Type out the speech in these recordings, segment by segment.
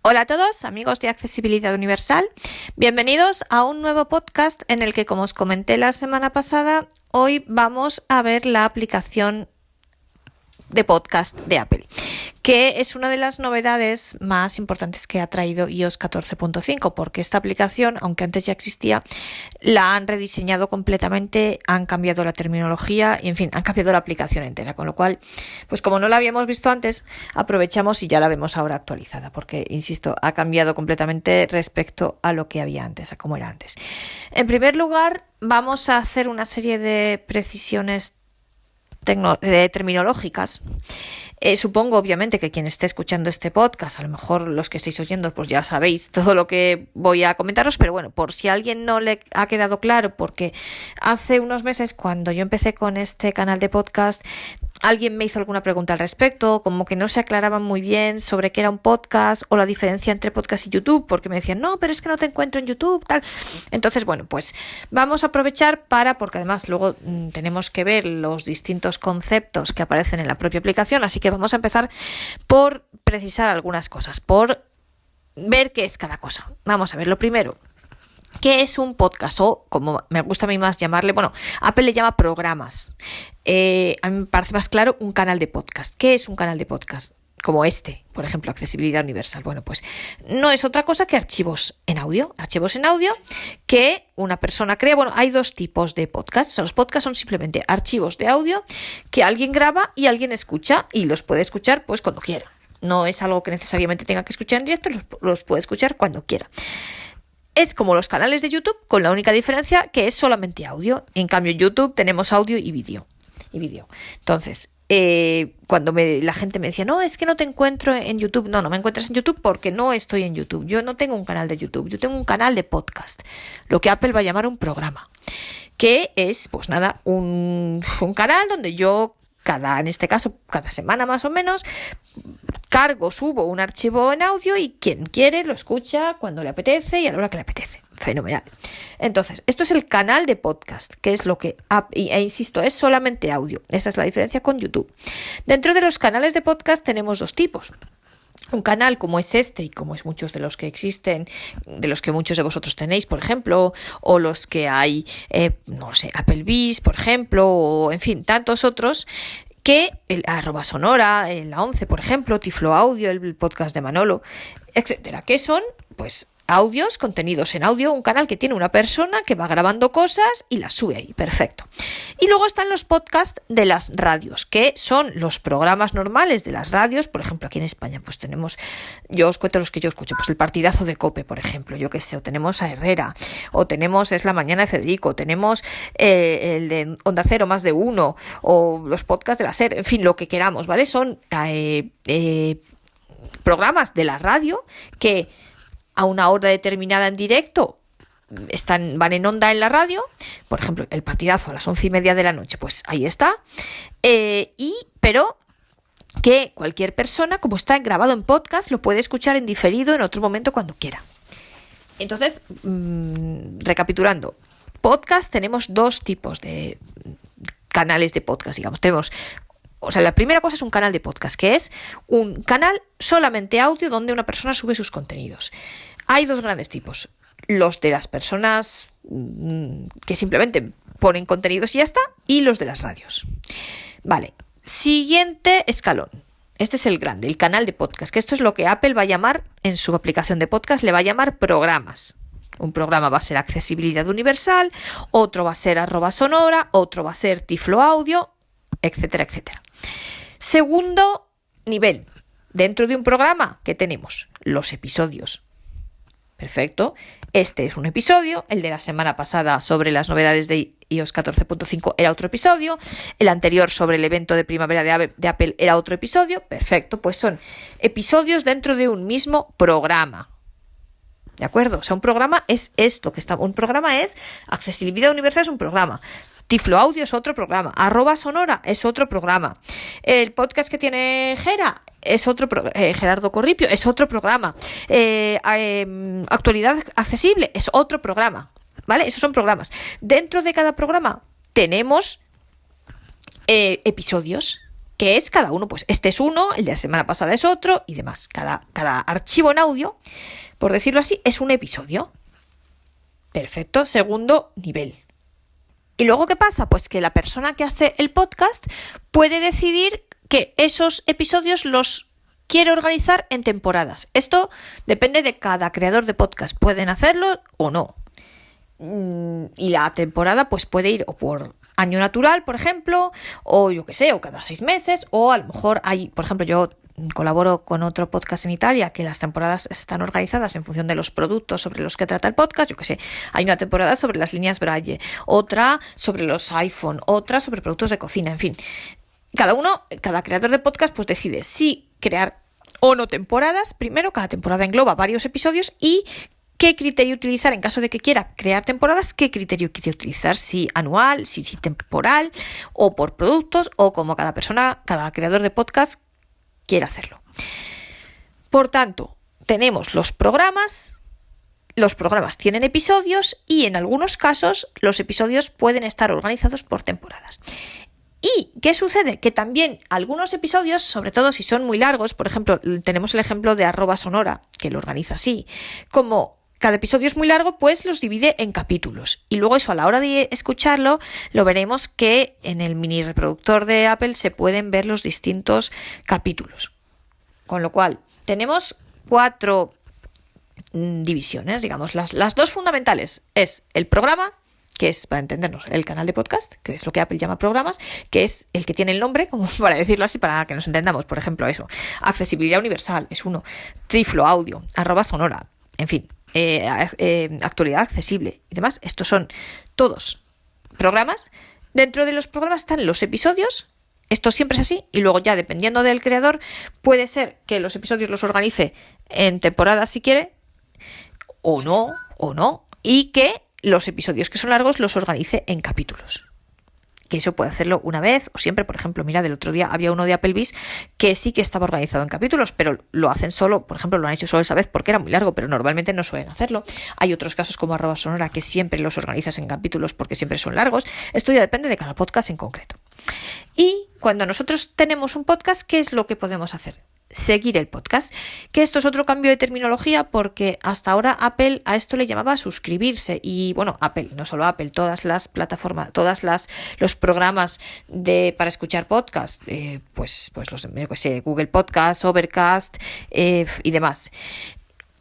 Hola a todos, amigos de Accesibilidad Universal. Bienvenidos a un nuevo podcast en el que, como os comenté la semana pasada, hoy vamos a ver la aplicación de podcast de Apple, que es una de las novedades más importantes que ha traído iOS 14.5, porque esta aplicación, aunque antes ya existía, la han rediseñado completamente, han cambiado la terminología y, en fin, han cambiado la aplicación entera, con lo cual, pues como no la habíamos visto antes, aprovechamos y ya la vemos ahora actualizada, porque, insisto, ha cambiado completamente respecto a lo que había antes, a cómo era antes. En primer lugar, vamos a hacer una serie de precisiones terminológicas. Supongo, obviamente, que quien esté escuchando este podcast, a lo mejor los que estéis oyendo, pues ya sabéis todo lo que voy a comentaros, pero bueno, por si a alguien no le ha quedado claro, porque hace unos meses, cuando yo empecé con este canal de podcast, alguien me hizo alguna pregunta al respecto, como que no se aclaraba muy bien sobre qué era un podcast o la diferencia entre podcast y YouTube, porque me decían, no, pero es que no te encuentro en YouTube, tal. Entonces, bueno, pues vamos a aprovechar porque además luego tenemos que ver los distintos conceptos que aparecen en la propia aplicación, así que vamos a empezar por precisar algunas cosas, por ver qué es cada cosa. Vamos a ver, lo primero, ¿qué es un podcast? O, como me gusta a mí más llamarle, bueno, Apple le llama programas. A mí me parece más claro un canal de podcast. ¿Qué es un canal de podcast? Como este, por ejemplo, Accesibilidad Universal. Bueno, pues no es otra cosa que archivos en audio que una persona crea. Bueno, hay dos tipos de podcast. O sea, los podcasts son simplemente archivos de audio que alguien graba y alguien escucha, y los puede escuchar pues cuando quiera. No es algo que necesariamente tenga que escuchar en directo, los puede escuchar cuando quiera. Es como los canales de YouTube, con la única diferencia que es solamente audio. En cambio, en YouTube tenemos audio y vídeo. Entonces, cuando la gente me decía, no, es que no te encuentro en YouTube. No me encuentras en YouTube porque no estoy en YouTube. Yo no tengo un canal de YouTube, yo tengo un canal de podcast. Lo que Apple va a llamar un programa. Que es, pues nada, un canal donde yo, en este caso, cada semana más o menos, subo un archivo en audio y quien quiere lo escucha cuando le apetece y a la hora que le apetece. Fenomenal. Entonces, esto es el canal de podcast, que es lo que, insisto, es solamente audio. Esa es la diferencia con YouTube. Dentro de los canales de podcast tenemos dos tipos. Un canal como es este y como es muchos de los que existen, de los que muchos de vosotros tenéis, por ejemplo, o los que hay, Applebee's, por ejemplo, o en fin, tantos otros, que el @sonora, la 11, por ejemplo, Tiflo Audio, el podcast de Manolo, etcétera, que son, pues, audios, contenidos en audio, un canal que tiene una persona que va grabando cosas y las sube ahí, perfecto. Y luego están los podcasts de las radios, que son los programas normales de las radios. Por ejemplo, aquí en España, pues tenemos, yo os cuento los que yo escucho, pues el Partidazo de COPE, por ejemplo, yo qué sé, o tenemos a Herrera, o tenemos Es la Mañana de Federico, tenemos el de Onda Cero Más de Uno, o los podcasts de la SER, en fin, lo que queramos, ¿vale? Son programas de la radio que a una hora determinada en directo van en onda en la radio. Por ejemplo, el Partidazo a las 11:30 de la noche, pues ahí está. Pero que cualquier persona, como está grabado en podcast, lo puede escuchar en diferido en otro momento cuando quiera. Entonces, recapitulando, podcast, tenemos dos tipos de canales de podcast, digamos. La primera cosa es un canal de podcast, que es un canal solamente audio donde una persona sube sus contenidos. Hay dos grandes tipos. Los de las personas que simplemente ponen contenidos y ya está, y los de las radios. Vale, siguiente escalón. Este es el grande, el canal de podcast, que esto es lo que Apple va a llamar en su aplicación de podcast, le va a llamar programas. Un programa va a ser Accesibilidad Universal, otro va a ser @sonora, otro va a ser Tiflo Audio, etcétera, etcétera. Segundo nivel, dentro de un programa, ¿qué tenemos? Los episodios. Perfecto. Este es un episodio. El de la semana pasada sobre las novedades de iOS 14.5 era otro episodio. El anterior sobre el evento de primavera de Apple era otro episodio. Perfecto. Pues son episodios dentro de un mismo programa. ¿De acuerdo? O sea, un programa es esto que está. Un programa es Accesibilidad Universal, es un programa. Tiflo Audio es otro programa. @sonora es otro programa. El podcast que tiene es otro Gerardo Corripio es otro programa. Actualidad Accesible es otro programa. ¿Vale? Esos son programas. Dentro de cada programa tenemos episodios. que es cada uno, pues este es uno, el de la semana pasada es otro y demás. Cada archivo en audio, por decirlo así, es un episodio. Perfecto, segundo nivel. ¿Y luego qué pasa? Pues que la persona que hace el podcast puede decidir que esos episodios los quiere organizar en temporadas. Esto depende de cada creador de podcast. Pueden hacerlo o no. Y la temporada pues puede ir o por año natural, por ejemplo, o yo qué sé, o cada 6 meses, o a lo mejor hay, por ejemplo, yo colaboro con otro podcast en Italia que las temporadas están organizadas en función de los productos sobre los que trata el podcast. Yo qué sé, hay una temporada sobre las líneas Braille, otra sobre los iPhone, otra sobre productos de cocina, en fin. Cada creador de podcast pues decide si crear o no temporadas. Primero, cada temporada engloba varios episodios y qué criterio utilizar en caso de que quiera crear temporadas, qué criterio quiere utilizar, si anual, si temporal o por productos o como cada creador de podcast quiera hacerlo. Por tanto, tenemos los programas tienen episodios y en algunos casos los episodios pueden estar organizados por temporadas. ¿Y qué sucede? Que también algunos episodios, sobre todo si son muy largos, por ejemplo, tenemos el ejemplo de @sonora, que lo organiza así, como cada episodio es muy largo, pues los divide en capítulos. Y luego eso, a la hora de escucharlo, lo veremos que en el mini reproductor de Apple se pueden ver los distintos capítulos. Con lo cual, tenemos 4 divisiones, digamos. Las 2 fundamentales es el programa, que es, para entendernos, el canal de podcast, que es lo que Apple llama programas, que es el que tiene el nombre, como para decirlo así, para que nos entendamos. Por ejemplo, eso, accesibilidad universal es uno, Triflo Audio, @sonora, en fin, actualidad accesible y demás. Estos son todos programas. Dentro de los programas están los episodios. Esto siempre es así. Y luego ya, dependiendo del creador, puede ser que los episodios los organice en temporadas si quiere, o no. Y que los episodios que son largos los organice en capítulos. Que eso puede hacerlo una vez o siempre. Por ejemplo, mira, del otro día había uno de Applebee's que sí que estaba organizado en capítulos, pero lo hacen solo, por ejemplo, lo han hecho solo esa vez porque era muy largo, pero normalmente no suelen hacerlo. Hay otros casos como @sonora que siempre los organizas en capítulos porque siempre son largos. Esto ya depende de cada podcast en concreto. Y cuando nosotros tenemos un podcast, ¿qué es lo que podemos hacer? Seguir el podcast, que esto es otro cambio de terminología porque hasta ahora Apple a esto le llamaba suscribirse y bueno, Apple, no solo Apple, todas las plataformas, los programas para escuchar podcast, pues los de Google Podcast, Overcast y demás.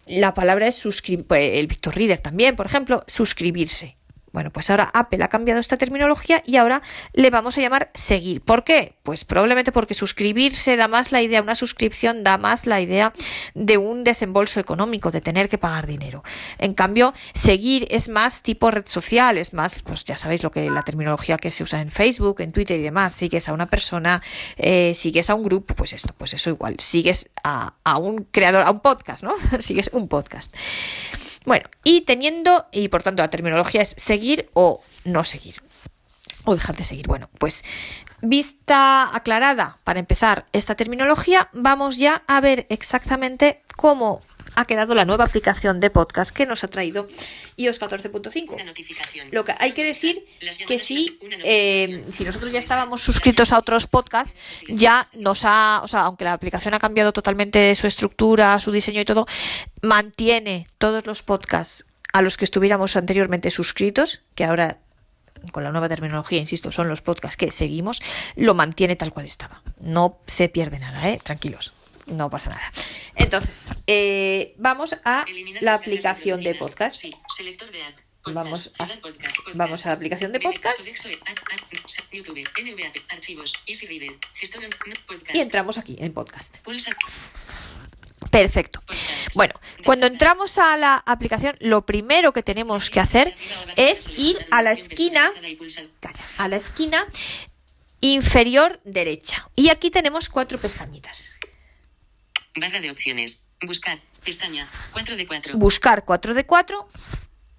La palabra es suscribir, el Victor Reader también, por ejemplo, suscribirse. Bueno, pues ahora Apple ha cambiado esta terminología y ahora le vamos a llamar seguir. ¿Por qué? Pues probablemente porque suscribirse da más la idea, una suscripción da más la idea de un desembolso económico, de tener que pagar dinero. En cambio, seguir es más tipo red social, es más, pues ya sabéis la terminología que se usa en Facebook, en Twitter y demás. Sigues a una persona, sigues a un grupo, pues eso igual. Sigues a un creador, a un podcast, ¿no? Sigues un podcast. Bueno, y por tanto la terminología es seguir o no seguir, o dejar de seguir. Bueno, pues vista aclarada, para empezar esta terminología, vamos ya a ver exactamente cómo ha quedado la nueva aplicación de podcast que nos ha traído iOS 14.5. Lo que hay que decir que si nosotros ya estábamos suscritos a otros podcasts, ya aunque la aplicación ha cambiado totalmente su estructura, su diseño y todo, mantiene todos los podcasts a los que estuviéramos anteriormente suscritos, que ahora con la nueva terminología, insisto, son los podcasts que seguimos, lo mantiene tal cual estaba. No se pierde nada, tranquilos. No pasa nada. Entonces, vamos a la aplicación de podcast. Vamos a la aplicación de podcast y entramos aquí en podcast. Perfecto. Bueno, cuando entramos a la aplicación, lo primero que tenemos que hacer es ir a la esquina inferior derecha. Y aquí tenemos 4 pestañitas. Barra de opciones. Buscar. Pestaña. 4 de 4. Buscar 4 de 4.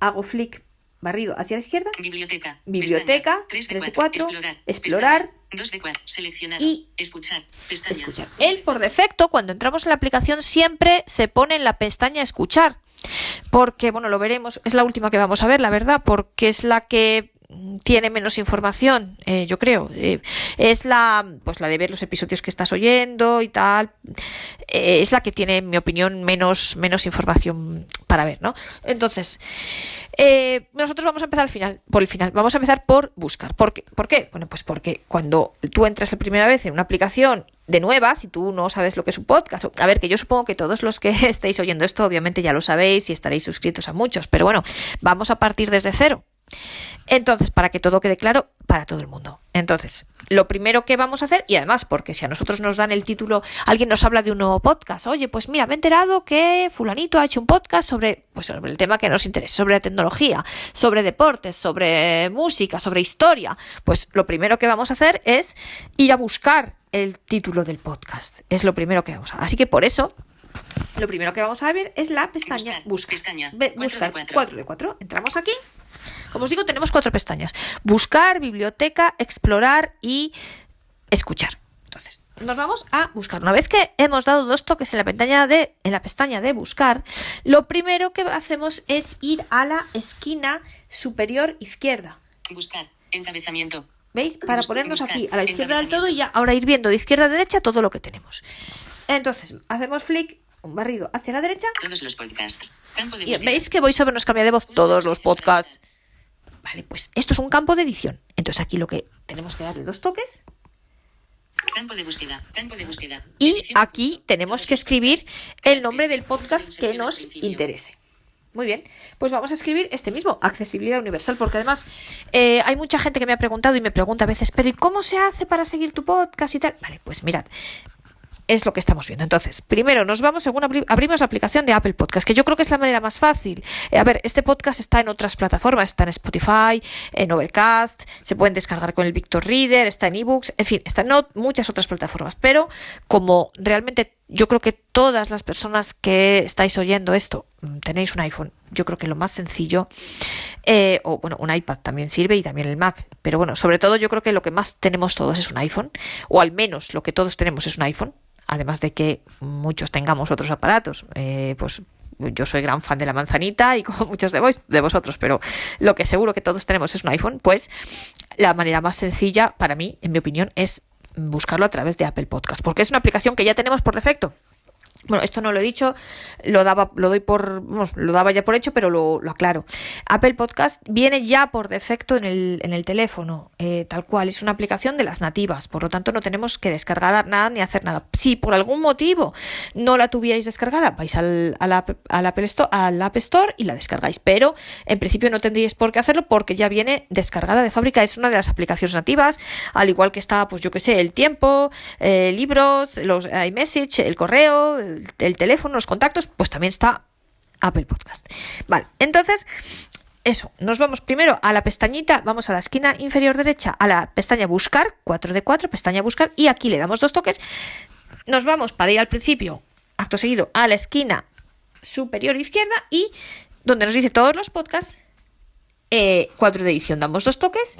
Hago flick barrido hacia la izquierda. Biblioteca. Biblioteca. 3 de 4. Explorar. 2 de 4. Seleccionado. Y escuchar. Pestaña. Escuchar. Él, por defecto, cuando entramos en la aplicación, siempre se pone en la pestaña escuchar. Porque, bueno, lo veremos. Es la última que vamos a ver, la verdad. Porque es la que tiene menos información, yo creo. Es la de ver los episodios que estás oyendo y tal. Es la que tiene, en mi opinión, menos información para ver, ¿no? Entonces, nosotros vamos a empezar por el final. Vamos a empezar por buscar. ¿Por qué? Bueno, pues porque cuando tú entras la primera vez en una aplicación de nuevas y tú no sabes lo que es un podcast, a ver, que yo supongo que todos los que estáis oyendo esto obviamente ya lo sabéis y estaréis suscritos a muchos, pero bueno, vamos a partir desde cero. Entonces, para que todo quede claro para todo el mundo. Entonces, lo primero que vamos a hacer, y además porque si a nosotros nos dan el título, alguien nos habla de un nuevo podcast, oye, pues mira, me he enterado que fulanito ha hecho un podcast sobre el tema que nos interesa, sobre la tecnología, sobre deportes, sobre música, sobre historia. Pues lo primero que vamos a hacer es ir a buscar el título del podcast. Es lo primero que vamos a hacer. Así que por eso, lo primero que vamos a ver es la pestaña Buscar. Buscar 4 de 4. Entramos aquí. Como os digo, tenemos 4 pestañas. Buscar, biblioteca, explorar y escuchar. Entonces, nos vamos a buscar. Una vez que hemos dado 2 toques en la pestaña de buscar, lo primero que hacemos es ir a la esquina superior izquierda. Buscar, encabezamiento. ¿Veis? Para ponernos aquí a la izquierda del todo y ya ahora ir viendo de izquierda a derecha todo lo que tenemos. Entonces, hacemos flick, un barrido hacia la derecha. Todos los podcasts. Campo de Y búsqueda. veis que VoiceOver nos cambia de voz todos los podcasts. Vale, pues esto es un campo de edición. Entonces aquí lo que tenemos que darle 2 toques. Campo de búsqueda. Campo de búsqueda. Y Edición. aquí tenemos que escribir el nombre del podcast que nos interese. Muy bien, pues vamos a escribir este mismo, accesibilidad universal, porque además hay mucha gente que me ha preguntado y me pregunta a veces, pero ¿y cómo se hace para seguir tu podcast y tal? Vale, pues mirad, es lo que estamos viendo. Entonces, primero nos vamos, abrimos la aplicación de Apple Podcast, que yo creo que es la manera más fácil. A ver, este podcast está en otras plataformas, está en Spotify, en Overcast, se pueden descargar con el Victor Reader, está en eBooks, en fin, está en muchas otras plataformas. Pero como realmente yo creo que todas las personas que estáis oyendo esto tenéis un iPhone, yo creo que lo más sencillo, o bueno, un iPad también sirve y también el Mac, pero bueno, sobre todo yo creo que lo que más tenemos todos es un iPhone, o al menos lo que todos tenemos es un iPhone. Además de que muchos tengamos otros aparatos, pues yo soy gran fan de la manzanita y como muchos de vosotros, pero lo que seguro que todos tenemos es un iPhone, pues la manera más sencilla para mí, en mi opinión, es buscarlo a través de Apple Podcast, porque es una aplicación que ya tenemos por defecto. Bueno, esto no lo he dicho, lo daba ya por hecho, pero lo aclaro. Apple Podcast viene ya por defecto en el teléfono, tal cual, es una aplicación de las nativas, por lo tanto no tenemos que descargar nada ni hacer nada. Si por algún motivo no la tuvierais descargada, vais al App Store y la descargáis, pero en principio no tendríais por qué hacerlo porque ya viene descargada de fábrica, es una de las aplicaciones nativas, al igual que está, pues yo que sé, el tiempo, libros, los iMessage, el correo, el teléfono, los contactos, pues también está Apple Podcast. Vale, entonces, eso, nos vamos primero a la pestañita, vamos a la esquina inferior derecha, a la pestaña Buscar, 4 de 4, pestaña Buscar, y aquí le damos 2 toques. Nos vamos para ir al principio, acto seguido, a la esquina superior izquierda y donde nos dice todos los podcasts, 4 de edición, damos 2 toques.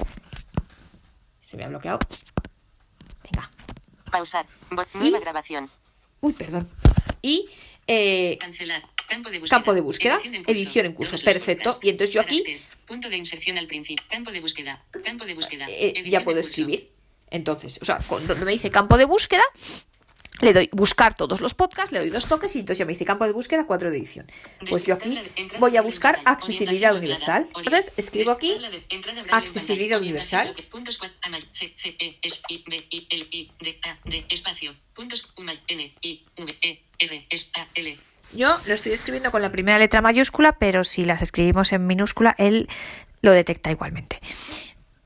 Se me ha bloqueado. Venga. Pausar. Nueva grabación. Uy, perdón. Y Cancelar. Campo de búsqueda. Edición en curso. Perfecto. Y entonces yo aquí Punto de inserción al principio. Campo de búsqueda. ya puedo escribir. Entonces, o sea, donde me dice campo de búsqueda, le doy buscar todos los podcasts, le doy 2 toques y entonces ya me dice campo de búsqueda 4 de edición. Pues yo aquí voy a buscar accesibilidad universal. Entonces escribo aquí accesibilidad universal. Yo lo estoy escribiendo con la primera letra mayúscula, pero si las escribimos en minúscula, él lo detecta igualmente.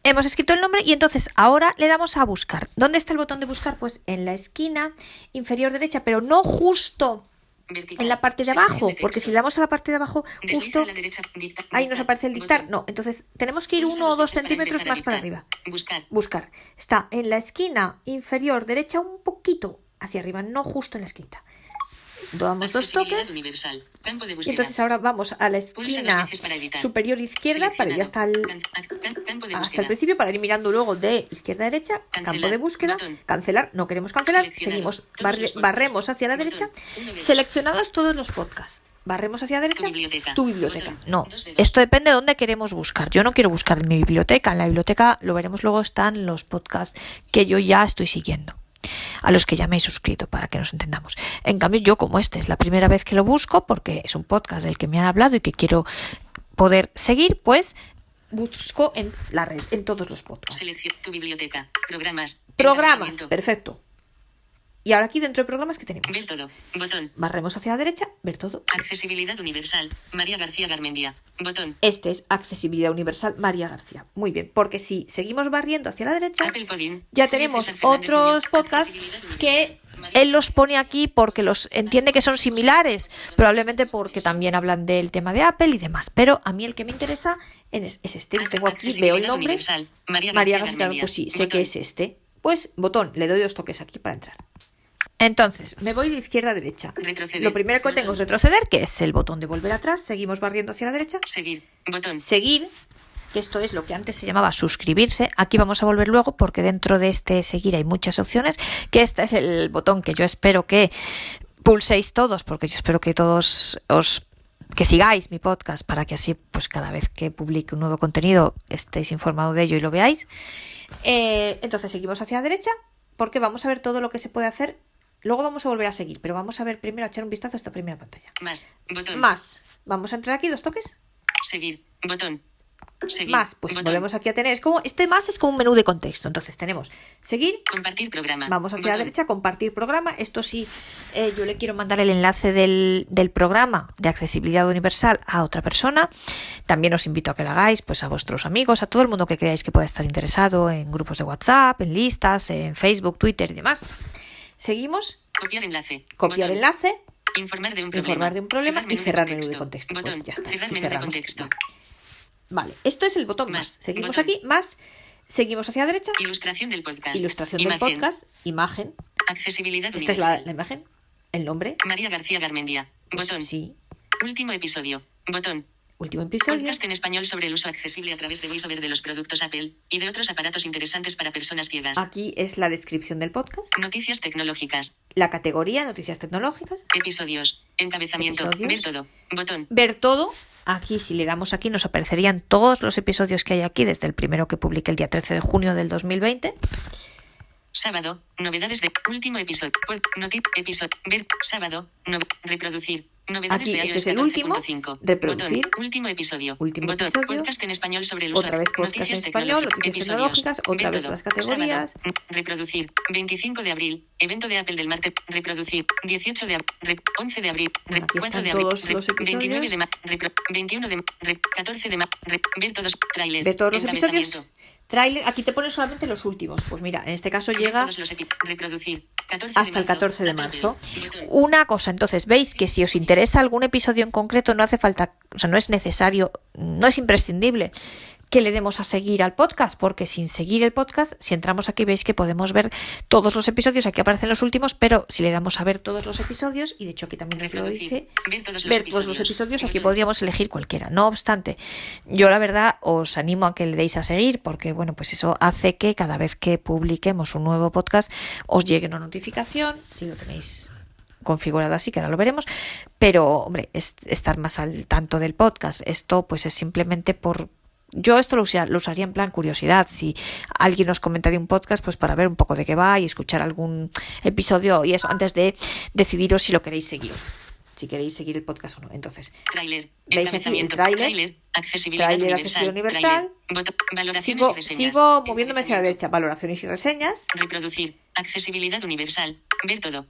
Hemos escrito el nombre y entonces ahora le damos a buscar. ¿Dónde está el botón de buscar? Pues en la esquina inferior derecha, pero no justo en la parte de abajo, porque si le damos a la parte de abajo, justo ahí nos aparece el dictar. No, entonces tenemos que ir 1 o 2 centímetros más para arriba. Buscar. Está en la esquina inferior derecha un poquito hacia arriba, no justo en la esquina. Damos 2 toques y entonces ahora vamos a la esquina superior izquierda para ir hasta el principio, para ir mirando luego de izquierda a derecha, campo de búsqueda, cancelar, no queremos cancelar, seguimos, barremos hacia la derecha, seleccionados todos los podcasts. barremos hacia la derecha, Tu biblioteca. biblioteca. Botón. No, 2 dedos. esto depende de dónde queremos buscar. Yo no quiero buscar en mi biblioteca. En la biblioteca, lo veremos luego, están los podcasts que yo ya estoy siguiendo, a los que ya me he suscrito, para que nos entendamos. En cambio, yo, como este es la primera vez que lo busco, porque es un podcast del que me han hablado y que quiero poder seguir, pues busco en la red, en todos los podcasts. Selección tu biblioteca. Programas. Programas, Encabezamiento. perfecto. Y ahora aquí dentro de programas, ¿qué tenemos? Ver todo. Botón. Barremos hacia la derecha, ver todo. Accesibilidad universal. María García Garmendia. Botón. Este es Accesibilidad Universal María García. Muy bien, porque si seguimos barriendo hacia la derecha, Apple Coding. ya Julio tenemos César Fernández otros Muñoz. podcasts Accesibilidad que universal. él los pone aquí porque los entiende que son similares, probablemente porque también hablan del tema de Apple y demás. Pero a mí el que me interesa es este. Lo tengo aquí, veo el Accesibilidad nombre. universal. María María García García, Garmendia. pues sí, sé Botón. que es este. Pues botón, le doy 2 toques aquí para entrar. Entonces, me voy de izquierda a derecha. Retroceder. Lo primero que tengo es retroceder, que es el botón de volver atrás. Seguimos barriendo hacia la derecha. Seguir. Botón. Seguir, que esto es lo que antes se llamaba suscribirse. Aquí vamos a volver luego porque dentro de este seguir hay muchas opciones, que este es el botón que yo espero que pulséis todos, porque yo espero que todos que sigáis mi podcast para que así pues cada vez que publique un nuevo contenido estéis informados de ello y lo veáis. Entonces seguimos hacia la derecha porque vamos a ver todo lo que se puede hacer. Luego vamos a volver a seguir, pero vamos a ver primero, a echar un vistazo a esta primera pantalla. Más. Botón. Más. Vamos a entrar aquí, 2 toques. Seguir. Botón. Seguir. Más, pues Botón. volvemos aquí a tener. Es como, este más es como un menú de contexto. Entonces tenemos seguir, Compartir programa. vamos hacia la Botón. derecha, compartir programa. Esto sí, yo le quiero mandar el enlace del programa de accesibilidad universal a otra persona. También os invito a que lo hagáis pues a vuestros amigos, a todo el mundo que creáis que pueda estar interesado en grupos de WhatsApp, en listas, en Facebook, Twitter y demás. Seguimos, Copiar enlace. copiar Botón. enlace, Informar de un problema. informar de un problema y cerrar menú de contexto. Botón. Pues ya está, Cerrar y menú de cerramos. contexto. Vale, esto es el botón Más, más. Seguimos botón. aquí, más, seguimos hacia la derecha, Ilustración del podcast. ilustración Imagen. del podcast, imagen. Accesibilidad Esta es universal. la imagen, el nombre. María García Garmendia. Pues Botón. sí, Último episodio. Botón. último episodio. Podcast en español sobre el uso accesible a través de VoiceOver de los productos Apple y de otros aparatos interesantes para personas ciegas. Aquí es la descripción del podcast, Noticias tecnológicas. la categoría noticias tecnológicas, Episodios. Encabezamiento. Episodios. Ver todo. Botón. ver todo. Aquí, si le damos aquí, nos aparecerían todos los episodios que hay aquí, desde el primero que publiqué el día 13 de junio del 2020. Sábado. Novedades de último episodio. Episodio. Ver. Sábado. Reproducir. Novedades Aquí, de este iOS es el último. 14.5. Reproducir. Botón. Último episodio. Último Botón. episodio. Podcast en español sobre el uso Otra vez podcast en español, noticias tecnológicas, otra vez las categorías. Sábado. Reproducir. 25 de abril. Evento de Apple del martes. Reproducir. 18 de abril. 11 de abril. Bueno, aquí 4 están de abril. todos los episodios. 29 de marzo. 21 de 14 de marzo. Ver todos. Tráiler. Ver todos los episodios. Encabezamiento. Trailer, aquí te ponen solamente los últimos. Pues mira, en este caso Ver llega todos los reproducir. 14 hasta el 14 de Apple. marzo. Botón. Una cosa, entonces, veis que si os interesa algún episodio en concreto, no hace falta, o sea, no es necesario, no es imprescindible que le demos a seguir al podcast, porque sin seguir el podcast, si entramos aquí veis que podemos ver todos los episodios, aquí aparecen los últimos, pero si le damos a ver todos los episodios, y de hecho aquí también nos lo dice, Ver todos ver todos los episodios, aquí Botón. podríamos elegir cualquiera. No obstante, yo la verdad os animo a que le deis a seguir, porque bueno, pues eso hace que cada vez que publiquemos un nuevo podcast os llegue una notificación, si lo tenéis configurado así, que ahora lo veremos, pero hombre, es estar más al tanto del podcast. Esto pues es simplemente yo esto lo usaría en plan curiosidad. Si alguien nos comenta de un podcast, pues para ver un poco de qué va y escuchar algún episodio y eso, antes de decidiros si lo queréis seguir. Si queréis seguir el podcast o no. Entonces, Tráiler. ¿veis aquí el Encabezamiento. tráiler? Accesibilidad Tráiler, universal. accesibilidad universal. Tráiler. Valoraciones y reseñas. sigo moviéndome hacia la Encabezamiento. derecha. Valoraciones y reseñas. Reproducir. Accesibilidad universal. Ver todo.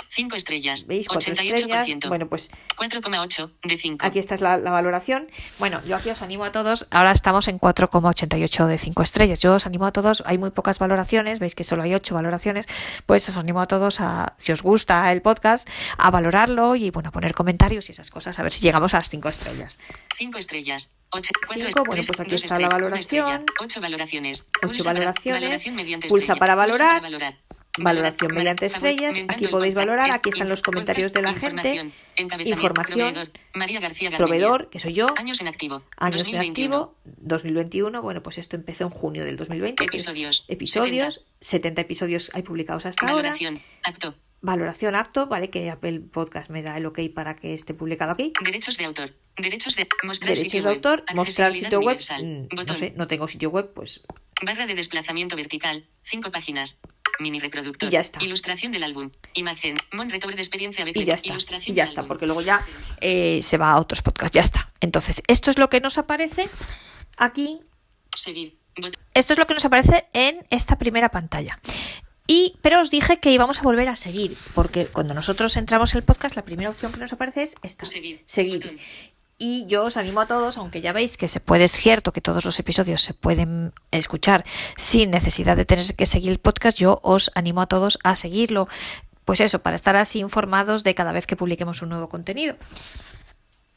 5 estrellas. ¿Veis? 4 88%. estrellas. Bueno, pues 4,8 de 5. aquí está la valoración. Bueno, yo aquí os animo a todos. Ahora estamos en 4,88 de 5 estrellas. Yo os animo a todos. Hay muy pocas valoraciones. Veis que solo hay 8 valoraciones. Pues os animo a todos si os gusta el podcast, a valorarlo y bueno, a poner comentarios y esas cosas. A ver si llegamos a las 5 estrellas. 5 estrellas. 8, 5, bueno, pues aquí está la valoración. 8 valoraciones. 8 valoraciones. Valoración mediante Pulsa estrella. para valorar. valorar. Valoración mediante estrellas. Me encanta Aquí el podéis podcast. valorar. Aquí están los comentarios de la gente. Información. Encabezamiento. Información. Proveedor. María García Garmendia. Proveedor, que soy yo. Años en activo. Años en 2021. activo, 2021. Bueno, pues esto empezó en junio del 2020. Episodios. Episodios, 70 episodios hay publicados hasta ahora. Valoración. Apto. Valoración apto, ¿vale? Que Apple Podcast me da el ok para que esté publicado aquí. Derechos de autor. Derechos de mostrar Derechos sitio de web. autor, mostrar Accesibilidad sitio web. universal. No Botón. sé, no tengo sitio web, pues Barra de desplazamiento vertical. 5 páginas. Mini reproductor. Y ya está. Ilustración del álbum. Imagen. Monretor de experiencia. y ya está. Ilustración Y ya del está, álbum. porque luego ya se va a otros podcasts. Ya está. Entonces, esto es lo que nos aparece aquí. Seguir. Esto es lo que nos aparece en esta primera pantalla. Pero os dije que íbamos a volver a seguir, porque cuando nosotros entramos en el podcast, la primera opción que nos aparece es esta, seguir. Botón. Y yo os animo a todos, aunque ya veis que es cierto que todos los episodios se pueden escuchar sin necesidad de tener que seguir el podcast, yo os animo a todos a seguirlo, pues eso, para estar así informados de cada vez que publiquemos un nuevo contenido.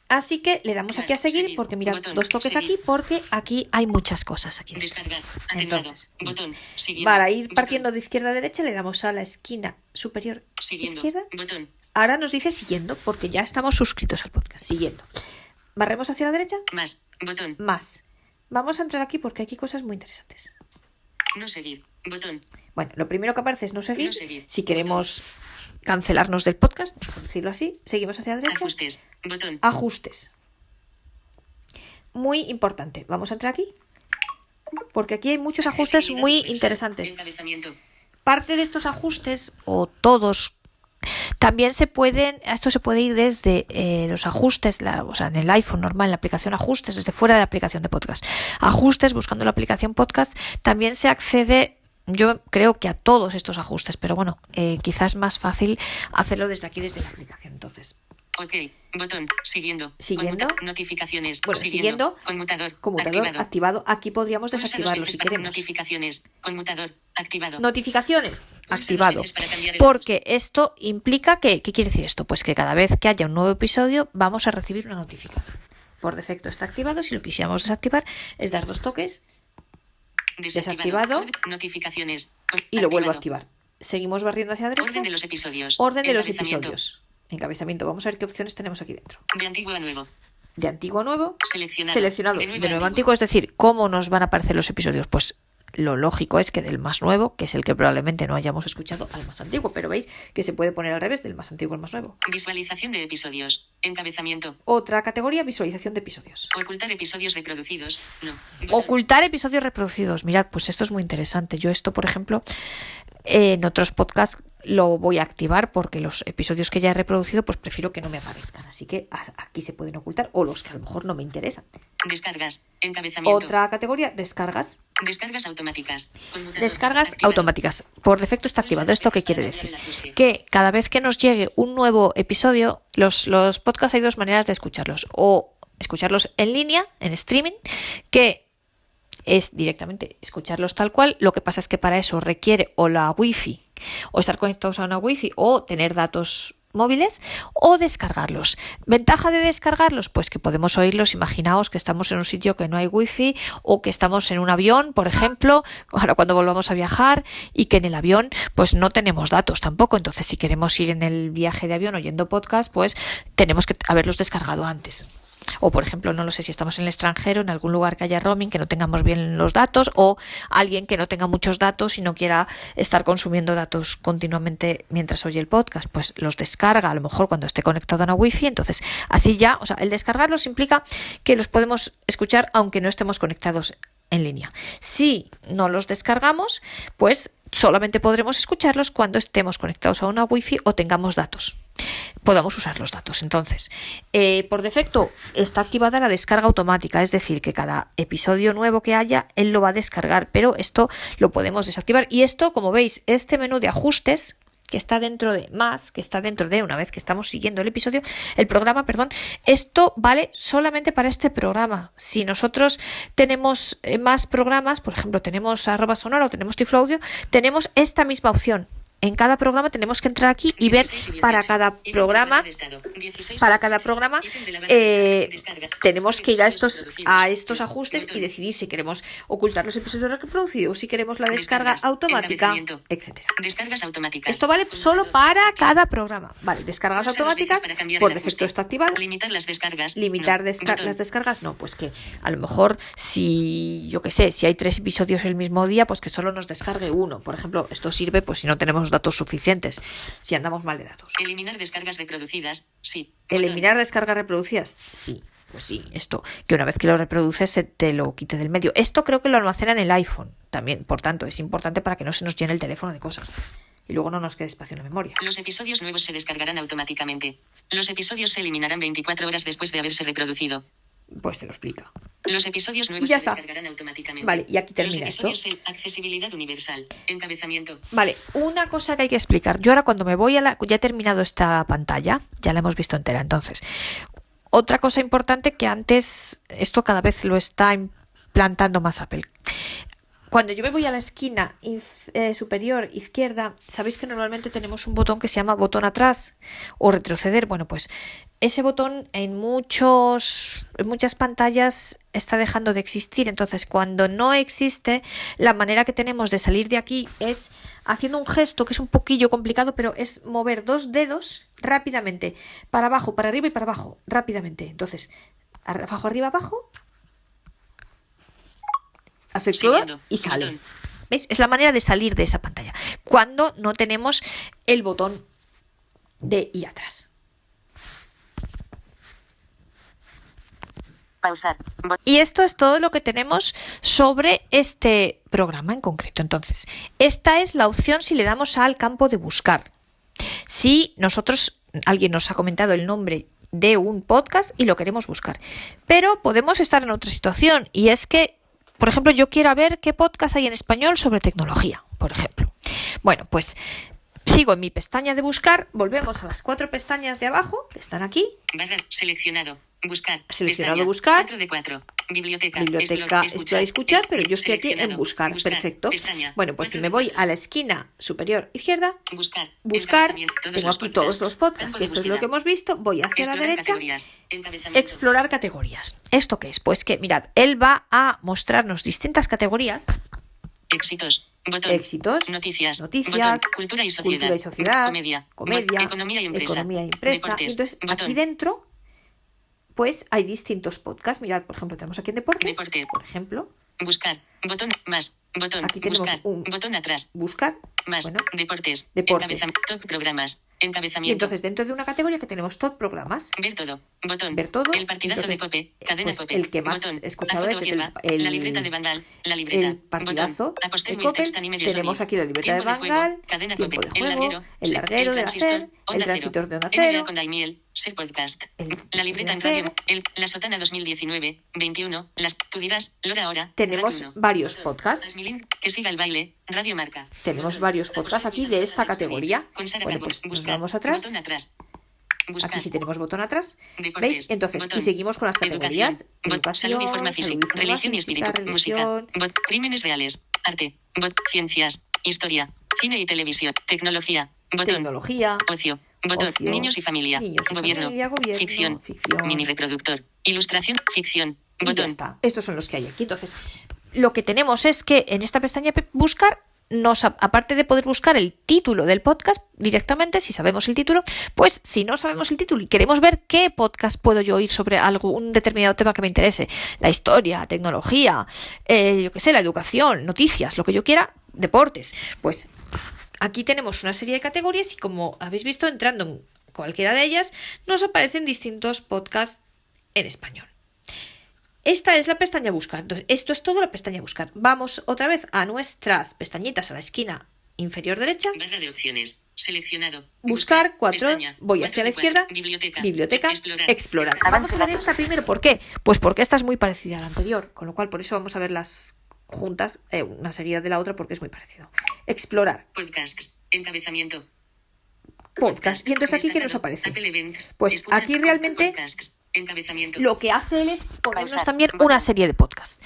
Así que le damos aquí a seguir, porque mirad, Botón. 2 toques Seguir. aquí, porque aquí hay muchas cosas aquí dentro. Descargar. Atenuado. Entonces, Botón. Siguiendo. para ir Botón. partiendo de izquierda a derecha le damos a la esquina superior Siguiendo. izquierda. Botón. Ahora nos dice siguiendo, porque ya estamos suscritos al podcast. Siguiendo. Barremos hacia la derecha. Más. Botón. Más. Vamos a entrar aquí porque aquí hay cosas muy interesantes. No seguir. Botón. Bueno, lo primero que aparece es no seguir. No seguir. Si queremos cancelarnos del podcast, por decirlo así, seguimos hacia la derecha. Ajustes. Botón. Ajustes. Muy importante. Vamos a entrar aquí. Porque aquí hay muchos ajustes Accesibilidad muy universal. interesantes. Encabezamiento. Parte de estos ajustes, o todos, también se puede ir desde los ajustes, o sea, en el iPhone normal, en la aplicación ajustes, desde fuera de la aplicación de podcast. Ajustes, buscando la aplicación podcast, también se accede, yo creo que a todos estos ajustes, pero bueno, quizás más fácil hacerlo desde aquí, desde la aplicación. Entonces, Ok. Botón. Siguiendo. Siguiendo. Notificaciones. bueno, siguiendo, Conmutador. conmutador Activado. activado. Aquí podríamos Pulsa 2 desactivarlo veces si para queremos. notificaciones. Conmutador. Activado. Notificaciones, Pulsa 2 activado. veces para cambiar el Porque esto implica que, ¿qué quiere decir esto? Pues que cada vez que haya un nuevo episodio vamos a recibir una notificación. Por defecto está activado. Si lo quisiéramos desactivar, es dar 2 toques desactivado. Notificaciones. y lo vuelvo a Activado. activar. Seguimos barriendo hacia la derecha. Orden de los episodios. Orden de los Encabezamiento. episodios. Encabezamiento. Vamos a ver qué opciones tenemos aquí dentro. De antiguo a nuevo. De antiguo a nuevo. Seleccionado. Seleccionado. De De nuevo nuevo a antiguo. antiguo. Es decir, ¿cómo nos van a aparecer los episodios? Pues lo lógico es que del más nuevo, que es el que probablemente no hayamos escuchado, al más antiguo. Pero veis que se puede poner al revés, del más antiguo al más nuevo. Visualización de episodios. Encabezamiento. Otra categoría, visualización de episodios. Ocultar episodios reproducidos. No. Botón. Ocultar episodios reproducidos. Mirad, pues esto es muy interesante. Yo esto, por ejemplo, en otros podcasts lo voy a activar porque los episodios que ya he reproducido, pues prefiero que no me aparezcan. Así que aquí se pueden ocultar, o los que a lo mejor no me interesan. Descargas. Encabezamiento. Otra categoría, descargas. Descargas automáticas. Conmutador. Descargas Activado. automáticas. Por defecto está activado. ¿Esto qué quiere decir? Que cada vez que nos llegue un nuevo episodio, los podcasts hay 2 maneras de escucharlos. O escucharlos en línea, en streaming, que es directamente escucharlos tal cual. Lo que pasa es que para eso requiere o la wifi, o estar conectados a una wifi, o tener datos móviles, o descargarlos. ¿Ventaja de descargarlos? Pues que podemos oírlos. Imaginaos que estamos en un sitio que no hay wifi, o que estamos en un avión, por ejemplo, ahora cuando volvamos a viajar, y que en el avión pues no tenemos datos tampoco. Entonces, si queremos ir en el viaje de avión oyendo podcast, pues tenemos que haberlos descargado antes. O, por ejemplo, no lo sé, si estamos en el extranjero, en algún lugar que haya roaming, que no tengamos bien los datos, o alguien que no tenga muchos datos y no quiera estar consumiendo datos continuamente mientras oye el podcast, pues los descarga a lo mejor cuando esté conectado a una wifi. Entonces, así ya, o sea, el descargarlos implica que los podemos escuchar aunque no estemos conectados en línea. Si no los descargamos, pues solamente podremos escucharlos cuando estemos conectados a una wifi o tengamos datos. Podamos usar los datos. Entonces, por defecto está activada la descarga automática, es decir, que cada episodio nuevo que haya, él lo va a descargar, pero esto lo podemos desactivar. Y esto, como veis, este menú de ajustes que está dentro de más, que está dentro de, una vez que estamos siguiendo el programa, esto vale solamente para este programa. Si nosotros tenemos más programas, por ejemplo, tenemos @sonora o tenemos Tiflo Audio, tenemos esta misma opción. En cada programa tenemos que entrar aquí y ver para cada programa, tenemos que ir a estos ajustes y decidir si queremos ocultar los episodios reproducidos, si queremos la descarga automática, etcétera. Descargas automáticas. Esto vale solo para cada programa. Vale, descargas Pulsa 2 veces automáticas, para cambiar por el defecto ajuste. está activado. Limitar las descargas. Limitar No. Botón. las descargas, no, pues que a lo mejor si, yo qué sé, si hay 3 episodios el mismo día, pues que solo nos descargue uno. Por ejemplo, esto sirve pues si no tenemos datos suficientes, si andamos mal de datos. Eliminar descargas reproducidas. Sí. ¿Eliminar descargas reproducidas? Sí. Pues sí, esto, que una vez que lo reproduces se te lo quite del medio. Esto creo que lo almacena en el iPhone también, por tanto, es importante para que no se nos llene el teléfono de cosas y luego no nos quede espacio en la memoria. Los episodios nuevos se descargarán automáticamente. Los episodios se eliminarán 24 horas después de haberse reproducido. Pues te lo explica. Los episodios nuevos Ya se está. descargarán automáticamente. Vale, y aquí termina Los esto. episodios accesibilidad universal. Encabezamiento. Vale, una cosa que hay que explicar. Yo ahora cuando me voy ya he terminado esta pantalla, ya la hemos visto entera, entonces. Otra cosa importante que antes, esto cada vez lo está implantando más Apple. Cuando yo me voy a la esquina superior izquierda, sabéis que normalmente tenemos un botón que se llama botón atrás o retroceder. Bueno, pues ese botón en muchas pantallas está dejando de existir. Entonces, cuando no existe, la manera que tenemos de salir de aquí es haciendo un gesto que es un poquillo complicado, pero es mover 2 dedos rápidamente, para abajo, para arriba y para abajo, rápidamente. Entonces, abajo, arriba, abajo. Hace todo y sale. Botón. ¿Veis? Es la manera de salir de esa pantalla. Cuando no tenemos el botón de ir atrás. Pausar. Y esto es todo lo que tenemos sobre este programa en concreto. Entonces, esta es la opción si le damos al campo de buscar. Si alguien nos ha comentado el nombre de un podcast y lo queremos buscar. Pero podemos estar en otra situación y es que, por ejemplo, yo quiero ver qué podcast hay en español sobre tecnología, por ejemplo. Bueno, pues sigo en mi pestaña de buscar, volvemos a las 4 pestañas de abajo, que están aquí. Barra seleccionado. Buscar. Seleccionado Pestaña. buscar. 4 de 4. Biblioteca. Explorar, escuchar, pero yo estoy aquí en buscar. Perfecto. Pestaña. Bueno, pues si 4 me de voy 4. a la esquina superior izquierda, Buscar. buscar, Encabezamiento. tengo aquí todos los podcasts, Campo que de esto es lo búsqueda. que hemos visto, voy hacia Explorar la derecha, categorías. Encabezamiento. explorar categorías. ¿Esto qué es? Pues que, mirad, él va a mostrarnos distintas categorías. Éxitos. Botón. Éxitos, Noticias. noticias, Botón. Cultura y sociedad. comedia, Economía y empresa. Deportes. Entonces, Botón. aquí dentro, pues hay distintos podcasts. Mirad, por ejemplo, tenemos aquí en deportes, Deporte. por ejemplo, Buscar. Botón. Más. Botón. Aquí tenemos Buscar. un- Botón atrás. buscar, Más. bueno, Deportes. Deportes. Encabezamiento. Top programas. y Encabezamiento. entonces dentro de una categoría que tenemos top programas, Ver todo. Botón. ver todo. El partidazo Entonces, de Cope. Cadena pues, Cope. el que más Botón. he escuchado La es foto el- hierba. el- La libreta de Bangal. La libreta. el partidazo Botón. Apostar de mil Coppel. textan y medio Tenemos sonido. aquí la libreta Tiempo de juego, Bangal, Cadena tiempo Cope. de El juego, larguero. el larguero de la transistor, SER, el Onda transistor de Onda NBA Cero, con Daimiel. Ser podcast. el La libreta en de radio. SER. La sotana 2019. 21. Tú dirás. Lora ahora. Tenemos Radio 1. varios Botón. podcasts. Asmilin, que siga el baile. Radio Marca. Tenemos Botón. varios podcasts aquí de esta categoría. Con Sara Bueno, Carbón. pues nos Buscar. vamos atrás. Botón atrás. Buscar. Aquí sí tenemos botón atrás. Deportes. ¿Veis? Entonces, Botón. y seguimos con las categorías. Salud y forma física. Religión y espíritu. Música. Crímenes reales. Arte. Ciencias. Historia. Cine y televisión. Tecnología. Botón. Tecnología. Ocio. Botón. Ocio. Niños y familia. Niños y Gobierno. familia, gobierno, Ficción. ficción. Mini reproductor. Ilustración. Ficción. Y ya Botón. está. Estos son los que hay aquí. Entonces, lo que tenemos es que en esta pestaña buscar, aparte de poder buscar el título del podcast directamente, si sabemos el título, pues si no sabemos el título y queremos ver qué podcast puedo yo oír sobre un determinado tema que me interese, la historia, tecnología, yo qué sé, la educación, noticias, lo que yo quiera, deportes, pues aquí tenemos una serie de categorías y como habéis visto, entrando en cualquiera de ellas, nos aparecen distintos podcasts en español. Esta es la pestaña buscar. Entonces, esto es todo la pestaña buscar. Vamos otra vez a nuestras pestañitas a la esquina inferior derecha. Barra de opciones. Seleccionado. Buscar 4. Pestaña. Voy 4 hacia la de 4. izquierda. Biblioteca. Explorar. Vamos a ver esta primero. ¿Por qué? Pues porque esta es muy parecida a la anterior. Con lo cual, por eso vamos a verlas juntas, una seguida de la otra, porque es muy parecido. Explorar. Podcasts. Encabezamiento. Podcast. Y entonces aquí, ¿qué nos aparece? Apple Events. Pues Escucha aquí realmente podcasts. Encabezamiento. lo que hace él es ponernos Pausar. también una serie de podcasts.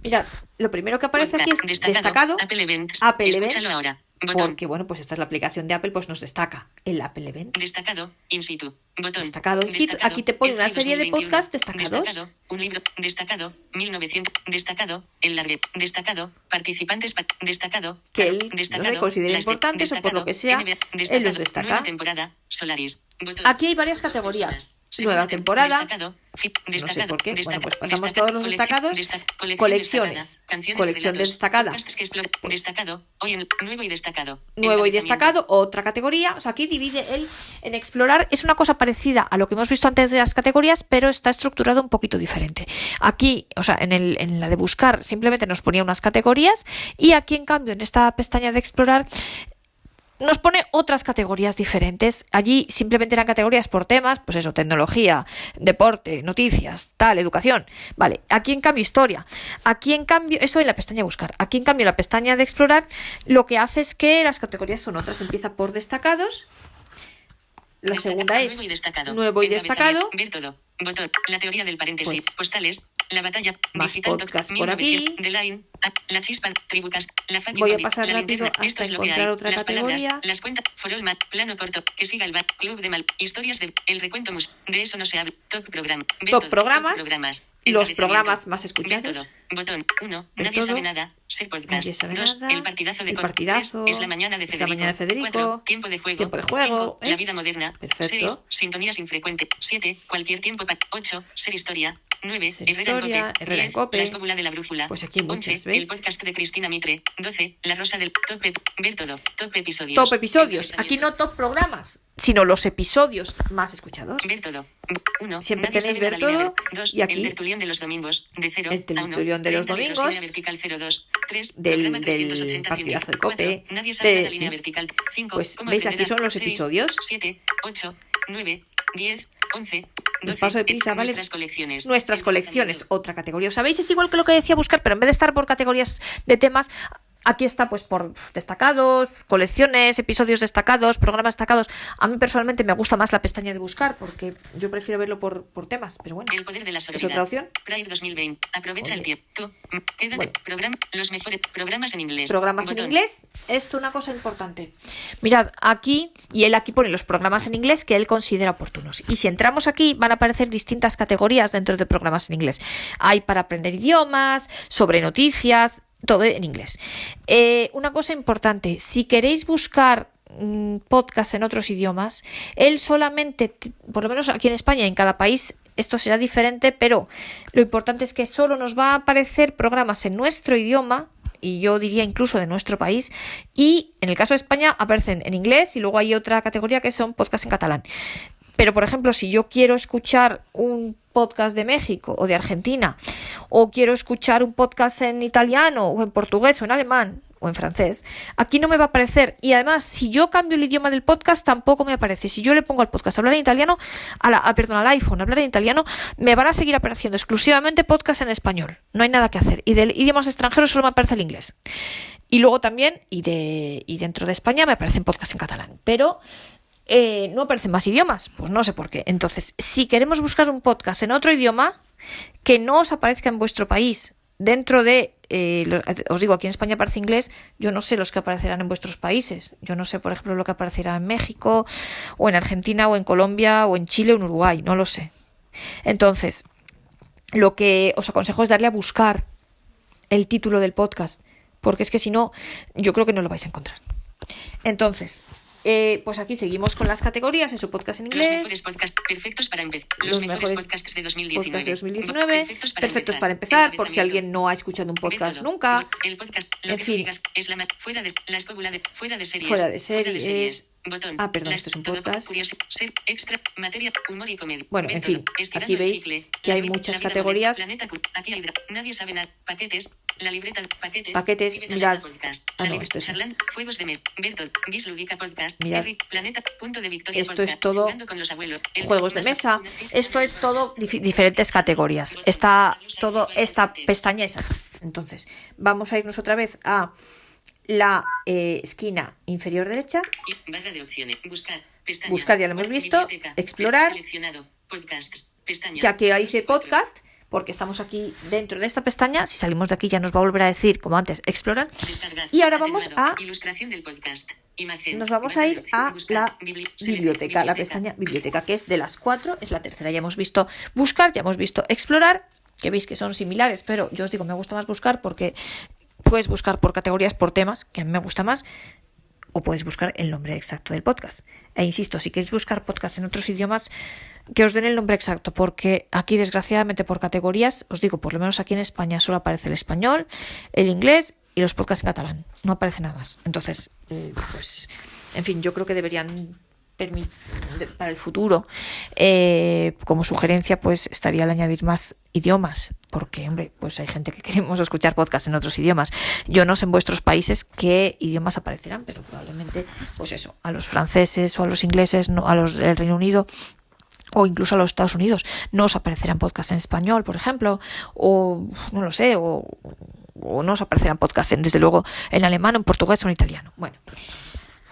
Mirad, lo primero que aparece aquí es destacado. Apple Events. Apple Events. Escúchalo ahora. Botón. Porque, bueno, pues esta es la aplicación de Apple, pues nos destaca el Apple Event. Destacado. In situ. Botón. Destacado in situ. Aquí te pone una serie de podcasts destacados. Destacado. Un libro. Destacado. 1900. Destacado. El largue. Destacado. Participantes. Destacado. Que él destacado. no le considera La importantes o por lo que sea, NBA, él los destaca. Nueva temporada. Solaris. Botón. Aquí hay varias categorías. nueva temporada. Destacado. No sé por qué. Bueno, pues pasamos todos los destacados. Colecciones. Colección destacada. Destacado. Hoy en nuevo y destacado. Nuevo y destacado, otra categoría. O sea, aquí divide él en explorar. Es una cosa parecida a lo que hemos visto antes de las categorías, pero está estructurado un poquito diferente. Aquí, o sea, en la de buscar simplemente nos ponía unas categorías, y aquí en cambio en esta pestaña de explorar nos pone otras categorías diferentes. Allí simplemente eran categorías por temas, pues eso, tecnología, deporte, noticias, tal, educación. Vale, aquí en cambio historia. Aquí en cambio, eso en la pestaña de buscar. Aquí en cambio la pestaña de explorar lo que hace es que las categorías son otras. Empieza por destacados. La segunda es nuevo y destacado. Ver todo. Botón. La teoría del paréntesis. Pues, postales. La batalla. Más Digital podcast Talk, por aquí. The Line. La chispa. Tribucast. La fucking Voy a body, pasar la rápido linterna. Esto hasta es lo que hay. encontrar otra Las palabras. categoría. Las cuentas. For all mat. Plano corto. Que siga el bar. Club de mal. Historias de. El recuento de eso no se habla. Top programa. Ver Top todo. programas. Top programas. Los Encabezamiento. programas más Ver escuchados. todo. Botón 1. Ver Nadie todo. sabe nada. Ser podcast. Nadie sabe 2. nada. El partidazo de El Cor- partidazo. 3. Es la mañana de Es la Federico. mañana de Federico. 4. Tiempo de juego. Tiempo de juego. 5. La vida moderna. Perfecto. 6. Sintonías infrecuente. 7. Cualquier tiempo. 8. Ser historia. 9. Ser Herrera en historia, Cope. Herrera en 10. Cope. La escóbula de la brújula. Pues aquí hay muchas, 11. ¿ves? El podcast de Cristina Mitre. 12. La rosa del top. Ver todo. Top episodios. Top episodios. Aquí no top programas, sino los episodios más escuchados. Ver todo. 1. Siempre Nadie tenéis sabe ver nada, línea todo, ver- 2. y aquí El tertulión de los domingos. De 0 el a 1. tertulión de los 30 litros, domingos. línea vertical 02. 3. Del Programa 380 partidazo de Cope. 4. Nadie sabe nada, Sí. línea vertical. 5. Pues, ¿Cómo ¿veis? Aquí aprenderán? son los 6, episodios. 7. 8. 9. 10. 11. Los 12. paso de prisa, ¿vale? Nuestras colecciones. Nuestras El colecciones, tratamiento. otra categoría. ¿Sabéis? Es igual que lo que decía buscar, pero en vez de estar por categorías de temas, aquí está pues por destacados, colecciones, episodios destacados, programas destacados. A mí personalmente me gusta más la pestaña de buscar, porque yo prefiero verlo por temas, pero bueno. El poder de la ¿Es sororidad. otra opción? Pride 2020. Aprovecha Oye. el tiempo. Quédate. Bueno. Los mejores programas en inglés. Programas en Botón. inglés, esto una cosa importante. Mirad, aquí, y él aquí pone los programas en inglés que él considera oportunos. Y si entramos aquí, van a aparecer distintas categorías dentro de programas en inglés. Hay para aprender idiomas, sobre noticias, todo en inglés. Una cosa importante, si queréis buscar podcast en otros idiomas, él solamente, por lo menos aquí en España, en cada país esto será diferente, pero lo importante es que solo nos va a aparecer programas en nuestro idioma, y yo diría incluso de nuestro país, y en el caso de España aparecen en inglés, y luego hay otra categoría que son podcasts en catalán. Pero, por ejemplo, si yo quiero escuchar un podcast de México o de Argentina, o quiero escuchar un podcast en italiano o en portugués o en alemán o en francés, aquí no me va a aparecer. Y además, si yo cambio el idioma del podcast, tampoco me aparece. Si yo le pongo al podcast hablar en italiano, al iPhone hablar en italiano, me van a seguir apareciendo exclusivamente podcast en español. No hay nada que hacer. Y de idiomas extranjeros solo me aparece el inglés. Y luego también, y dentro de España me aparecen podcasts en catalán. Pero no aparecen más idiomas, pues no sé por qué. Entonces, si queremos buscar un podcast en otro idioma que no os aparezca en vuestro país, dentro de, os digo, aquí en España aparece inglés, yo no sé los que aparecerán en vuestros países. Yo no sé, por ejemplo, lo que aparecerá en México, o en Argentina, o en Colombia, o en Chile, o en Uruguay, no lo sé. Entonces, lo que os aconsejo es darle a buscar el título del podcast, porque es que si no, yo creo que no lo vais a encontrar. Entonces, pues aquí seguimos con las categorías en su podcast en Los inglés. mejores podcasts perfectos para empezar. Los mejores podcasts de 2019. Podcast de 2019, perfectos para empezar, por si alguien no ha escuchado un podcast nunca. El podcast, lo En que tú fin. digas, es fuera de la escóbula de fuera de series. Fuera de series. Botón. Ah, perdón, esto es un podcast. Curioso, ser, extra, materia, humor y comedia. Bueno, Ver en fin, todo, estirando aquí el veis chicle, que hay la muchas vida categorías. moderna, aquí hay nadie sabe nada. Paquetes, la libreta, paquetes. Paquetes, libreta mirad. podcast, Ah, la no, libreta, esto es- charlan, juegos de ver todo, Bis Ludica podcast, Mirad. Berry, planeta, punto de victoria Esto podcast, es todo jugando con los abuelos, el Juegos de chico mesa. más- Esto es todo diferentes categorías. Está todo, esta pestaña es así. Entonces, vamos a irnos otra vez a la esquina inferior derecha. Y barra de opciones, buscar, pestaña, Buscar, ya lo hemos visto. biblioteca, Explorar. seleccionado, podcasts, pestaña, Que aquí dice 4. podcast, porque estamos aquí dentro de esta pestaña. Si salimos de aquí ya nos va a volver a decir, como antes, explorar. Descargar, Y ahora vamos atenuado, a... ilustración del podcast, imagen, Nos vamos barra a de ir opción, a buscar, la biblioteca, la pestaña biblioteca, que es de las 4, es la tercera. Ya hemos visto buscar, ya hemos visto explorar, que veis que son similares, pero yo os digo, me gusta más buscar porque puedes buscar por categorías, por temas, que a mí me gusta más, o puedes buscar el nombre exacto del podcast. E insisto, si queréis buscar podcast en otros idiomas, que os den el nombre exacto, porque aquí desgraciadamente por categorías, os digo, por lo menos aquí en España solo aparece el español, el inglés y los podcasts en catalán, no aparece nada más. Entonces, pues, en fin, yo creo que deberían para el futuro, como sugerencia, pues estaría el añadir más idiomas, porque, hombre, pues hay gente que queremos escuchar podcasts en otros idiomas. Yo no sé en vuestros países qué idiomas aparecerán, pero probablemente, pues eso, a los franceses o a los ingleses, no, a los del Reino Unido o incluso a los Estados Unidos no os aparecerán podcasts en español, por ejemplo, o no lo sé, o no os aparecerán podcasts desde luego en alemán, en portugués o en italiano. Bueno,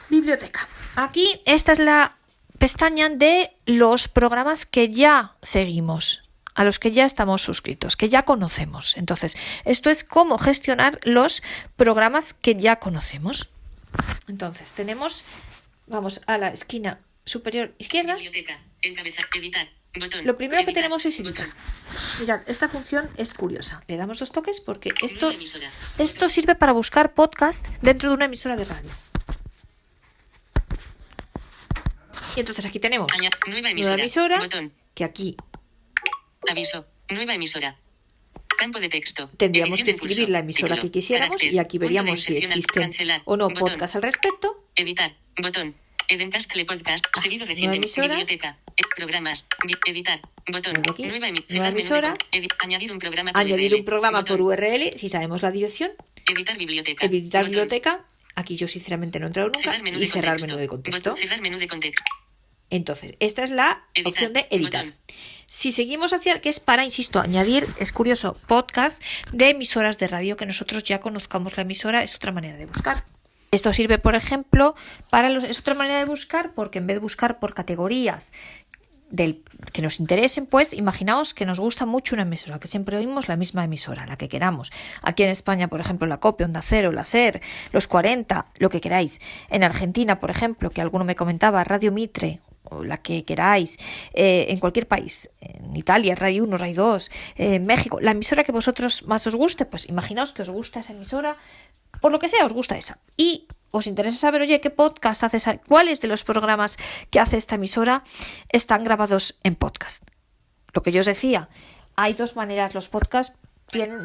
biblioteca. Aquí esta es la pestaña de los programas que ya seguimos, a los que ya estamos suscritos, que ya conocemos. Entonces, esto es cómo gestionar los programas que ya conocemos. Entonces, vamos a la esquina superior izquierda. Biblioteca, encabezar, editar, botón. Lo primero que editar, tenemos es editar. Mirad, esta función es curiosa. Le damos 2 toques porque esto sirve para buscar podcast dentro de una emisora de radio. Y entonces aquí tenemos nueva emisora, botón. Que aquí Aviso, nueva emisora. Campo de texto. tendríamos que escribir la emisora título, que quisiéramos carácter, y aquí veríamos si punto de inserción, existen cancelar, o no botón. podcasts al respecto. Editar, botón. Edencast Podcast, seguido reciente. emisora. Biblioteca, programas, editar, botón. Luego aquí, Nueva nueva emisora. añadir un programa por Añadir URL, un programa botón. por URL, si sabemos la dirección. Editar biblioteca. Editar botón. biblioteca. Aquí yo sinceramente no he entrado nunca. Cerrar menú Y de cerrar contexto. menú de contexto. Botón, cerrar menú de contexto. Entonces, esta es la Editar, opción de editar. botón. Si seguimos hacia, que es para, insisto, añadir, es curioso, podcast de emisoras de radio que nosotros ya conozcamos la emisora, es otra manera de buscar. Esto sirve, por ejemplo, es otra manera de buscar porque en vez de buscar por categorías que nos interesen, pues imaginaos que nos gusta mucho una emisora, que siempre oímos la misma emisora, la que queramos. Aquí en España, por ejemplo, la COPE, Onda Cero, la SER, los 40, lo que queráis. En Argentina, por ejemplo, que alguno me comentaba, Radio Mitre, o la que queráis, en cualquier país, en Italia, Radio 1, Radio 2, México, la emisora que vosotros más os guste, pues imaginaos que os gusta esa emisora, por lo que sea os gusta esa, y os interesa saber, oye, qué podcast hace cuáles de los programas que hace esta emisora están grabados en podcast. Lo que yo os decía, hay 2 maneras, los podcasts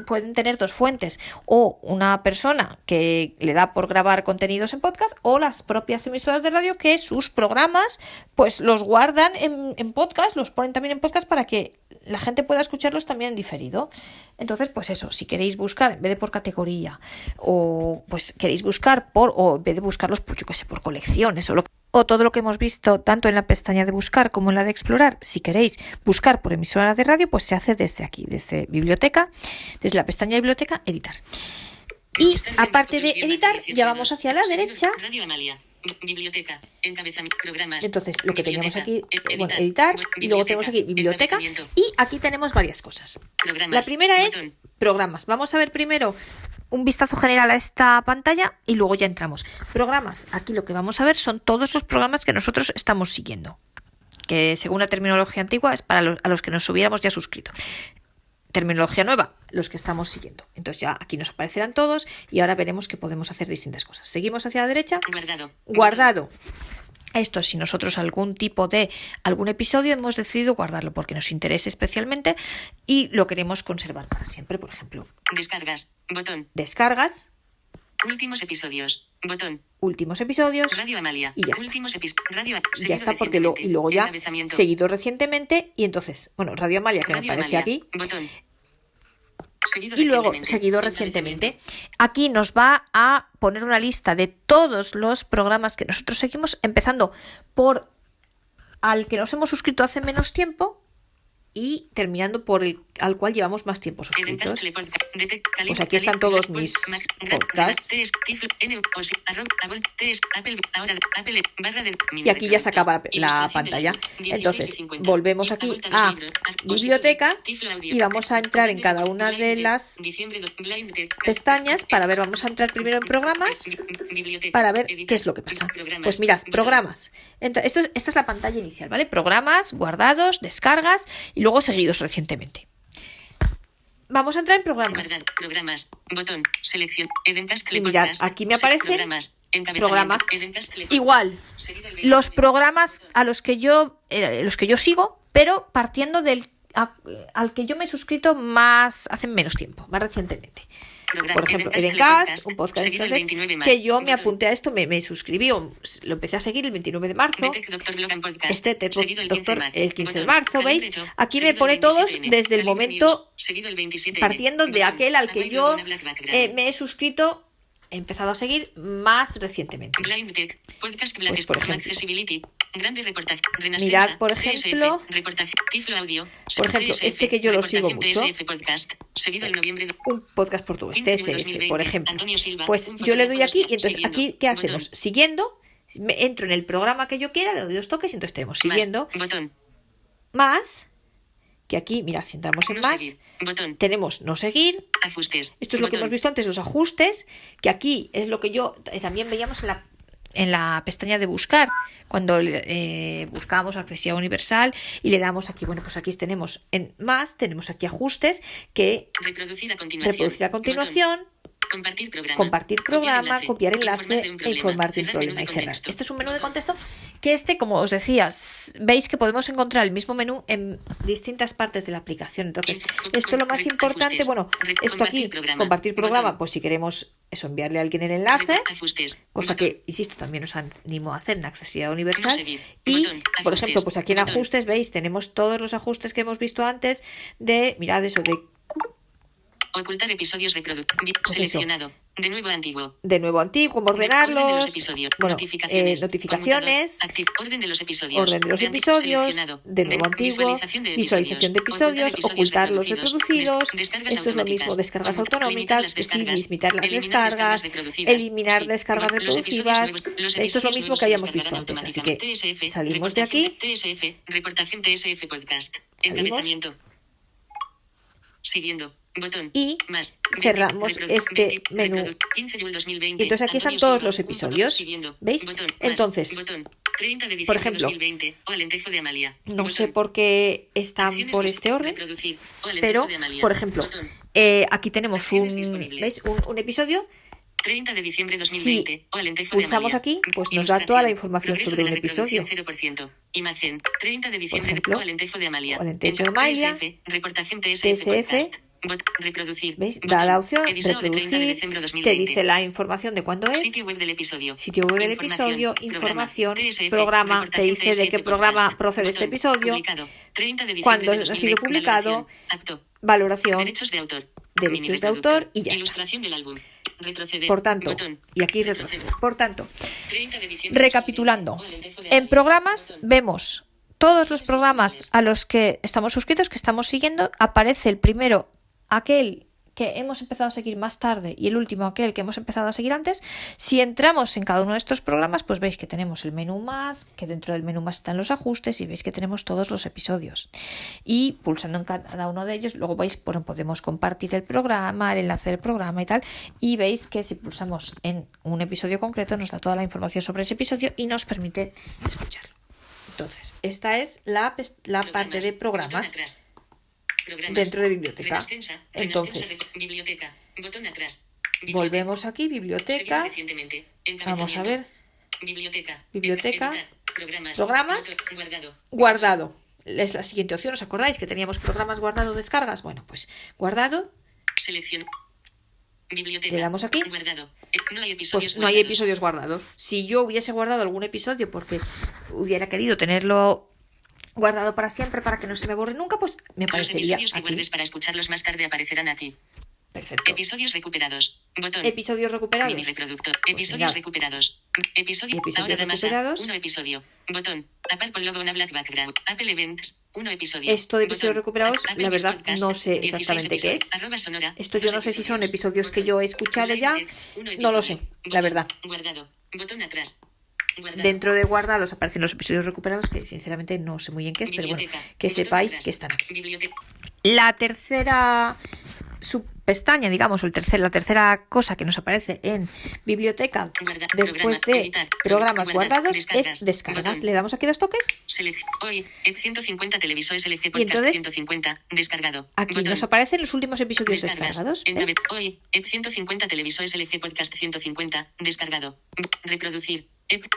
pueden tener 2 fuentes, o una persona que le da por grabar contenidos en podcast, o las propias emisoras de radio que sus programas pues los guardan en podcast, los ponen también en podcast para que la gente pueda escucharlos también en diferido. Entonces, pues eso, si queréis buscar en vez de por categoría, o pues queréis buscar o en vez de buscarlos por, yo qué sé, por colecciones o todo lo que hemos visto tanto en la pestaña de buscar como en la de explorar, si queréis buscar por emisora de radio, pues se hace desde aquí, desde biblioteca, desde la pestaña de biblioteca, editar. Y aparte de editar, ya vamos hacia la derecha. Radio Amalia. Biblioteca, encabezamiento, programas. Entonces, lo que teníamos aquí, editar, editar, y luego tenemos aquí biblioteca, y aquí tenemos varias cosas. Programas, La primera es botón. programas. Vamos a ver primero un vistazo general a esta pantalla y luego ya entramos. Programas. Aquí lo que vamos a ver son todos los programas que nosotros estamos siguiendo, que según la terminología antigua es para a los que nos hubiéramos ya suscrito. Terminología nueva, los que estamos siguiendo. Entonces ya aquí nos aparecerán todos y ahora veremos que podemos hacer distintas cosas. Seguimos hacia la derecha. Guardado. Esto si nosotros algún episodio hemos decidido guardarlo porque nos interese especialmente y lo queremos conservar para siempre, por ejemplo. Descargas, botón. Descargas. Últimos episodios, botón. Últimos episodios. Radio Amalia. Y ya está. Últimos Radio ya está porque y luego ya seguido recientemente y entonces, bueno, Radio Amalia que Radio me aparece Amalia, aquí. botón. Y luego seguido recientemente. Aquí nos va a poner una lista de todos los programas que nosotros seguimos, empezando por al que nos hemos suscrito hace menos tiempo y terminando por el al cual llevamos más tiempo suscritos. Pues aquí están todos mis podcasts. Y aquí ya se acaba la pantalla. Entonces, volvemos aquí a biblioteca y vamos a entrar en cada una de las pestañas para ver, vamos a entrar primero en programas para ver qué es lo que pasa. Pues mirad, programas. Esta es la pantalla inicial, ¿vale? Programas, guardados, descargas y luego seguidos recientemente. Vamos a entrar en programas. Programas, botón, selección, Edencast Y mirad, aquí me aparecen programas. Edencast, Igual, los programas a los que yo sigo, pero partiendo al que yo me he suscrito hace menos tiempo, más recientemente. Por ejemplo, Edencast, un podcast en francés, que yo me apunté a esto, me suscribí, lo empecé a seguir el 29 de marzo, Doctor el 15 de marzo, ¿veis? Aquí me pone todos desde el momento, partiendo de aquel al que yo me he suscrito, he empezado a seguir más recientemente. Pues, por ejemplo, mirad, por ejemplo, este que yo lo sigo mucho, un podcast portugués, TSF, por ejemplo. Pues yo le doy aquí y entonces aquí, ¿qué hacemos? Siguiendo, entro en el programa que yo quiera, le doy 2 toques y entonces tenemos siguiendo, más, que aquí, mirad, si entramos en más, tenemos no seguir, esto es lo que hemos visto antes, los ajustes, que aquí es lo que yo también veíamos en la pestaña de buscar, cuando buscábamos accesibilidad universal y le damos aquí, bueno, pues aquí tenemos en más, tenemos aquí ajustes, que reproducir a continuación, compartir programa, copiar enlace e informar de un problema y cerrar. Este es un menú de contexto que como os decía, veis que podemos encontrar el mismo menú en distintas partes de la aplicación. Entonces, esto es lo más importante. Bueno, esto aquí, compartir programa, pues si queremos enviarle a alguien el enlace, cosa que, insisto, también os animo a hacer en accesibilidad universal. Y, por ejemplo, pues aquí en ajustes, veis, tenemos todos los ajustes que hemos visto antes mirad eso, de ocultar episodios seleccionado. De nuevo antiguo, cómo ordenarlos. Orden de los episodios. Bueno, notificaciones. Orden de los episodios. De nuevo antiguo. Visualización de episodios. Ocultar los reproducidos. Esto es lo mismo. Descargas autonómicas. Limitar las descargas. Eliminar descargas reproductivas. Esto es lo mismo que habíamos visto antes. Así que salimos de aquí. Reportaje TSF Podcast. Encabezamiento. Siguiendo. Botón. Y más. Cerramos este menú. Y entonces aquí están todos los episodios. ¿Veis? Entonces, por ejemplo, no sé por qué están por este orden, pero, por ejemplo, aquí tenemos un episodio. 30 de diciembre 2020. Si pulsamos aquí, pues nos da toda la información sobre un episodio. 0%. Imagen. 30 de diciembre. Por ejemplo, Alentejo de Amalia. TSF. Reportaje TSF Podcast. Reproducir. ¿Veis? Da la opción reproducir, te dice la información de cuándo es, sitio web del episodio, información, programa, te dice de qué programa procede este episodio, cuándo ha sido publicado, valoración, derechos de autor y ya está. Por tanto, y aquí retroceder. Por tanto, recapitulando, en programas vemos todos los programas a los que estamos suscritos, que estamos siguiendo. Aparece el primero, aquel que hemos empezado a seguir más tarde, y el último, aquel que hemos empezado a seguir antes. Si entramos en cada uno de estos programas, pues veis que tenemos el menú más, que dentro del menú más están los ajustes y veis que tenemos todos los episodios. Y pulsando en cada uno de ellos, luego veis, bueno, podemos compartir el programa, el enlace del programa y tal. Y veis que si pulsamos en un episodio concreto, nos da toda la información sobre ese episodio y nos permite escucharlo. Entonces, esta es la parte de programas dentro de biblioteca. Entonces, volvemos aquí, biblioteca. Vamos a ver. Biblioteca. Programas. Guardado. Es la siguiente opción. ¿Os acordáis que teníamos programas guardado, descargas? Bueno, pues guardado. Selección. Biblioteca. Le damos aquí. Guardado. Pues no hay episodios guardados. Si yo hubiese guardado algún episodio porque hubiera querido tenerlo guardado para siempre, para que no se me borre nunca, pues me aparecería aquí. Los episodios que guardes para escucharlos más tarde aparecerán aquí. Perfecto. Episodios recuperados. Botón. Episodios recuperados. Mini reproductor. Episodios recuperados. Episodio. Ahora de masa. 1 episodio. Botón. Apple con logo una black background. Apple Events. 1 episodio. Esto de episodios recuperados, Apple la verdad Podcast, no sé exactamente qué es. Sonora, Esto yo no sé si son episodios que yo he escuchado ya. No lo sé, la verdad. Guardado. Botón atrás. Guardado. Dentro de guardados aparecen los episodios recuperados, que sinceramente no sé muy bien qué es, pero bueno, que sepáis que están aquí. La tercera subpestaña, digamos, o la tercera cosa que nos aparece en biblioteca después de programas guardados es descargas. Le damos aquí 2 toques. Hoy, 150 televisores LG Podcast 150 descargado. Aquí nos aparecen los últimos episodios descargados. Hoy, 150 televisores LG Podcast 150 descargado. Reproducir.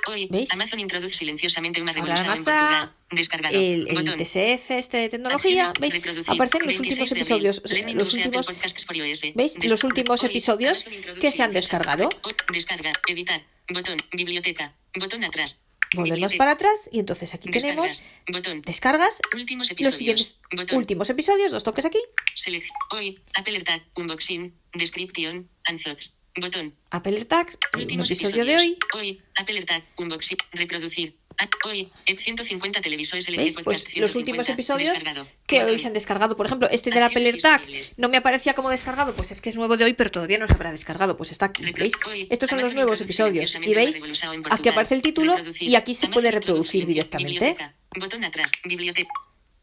Hoy. ¿Veis? Amazon introduce silenciosamente una Ahora revolución en Amazon, Portugal. Descargado. el Botón. TSF de tecnología, Acciones. ¿veis? Reproducir. Aparecen los 26 últimos de abril. episodios, Learning los to Use Apple últimos, Podcasts por iOS. ¿veis? Los últimos Hoy. episodios Amazon introduce que se han silenciosamente. descargado. Descarga. Editar. Botón. Biblioteca. Botón atrás. Volvemos Biblioteca. para atrás y entonces aquí Descargas. tenemos Botón. descargas, Últimos los episodios. siguientes Botón. últimos episodios, dos toques aquí, Hoy. Apple AirTag. Unboxing. Description. Unbox. Botón. Apple AirTags, un Últimos episodio de episodios. hoy, Apple AirTag. Unboxing. Reproducir. Hoy. 150 televisores LG ¿veis? Podcast. Pues los 150, últimos episodios descargado. que Botón. hoy se han descargado. Por ejemplo, este del Apple Acciones AirTag disponibles. no me aparecía como descargado, pues es que es nuevo de hoy, pero todavía no se habrá descargado, pues está aquí, ¿veis? Hoy. Estos son los Amazon nuevos introduce episodios silenciosamente y una veis, revolución en aquí Portugal. aparece el título Reproducir. y aquí se puede Amazon reproducir introduce directamente. biblioteca. Botón atrás. Biblioteca.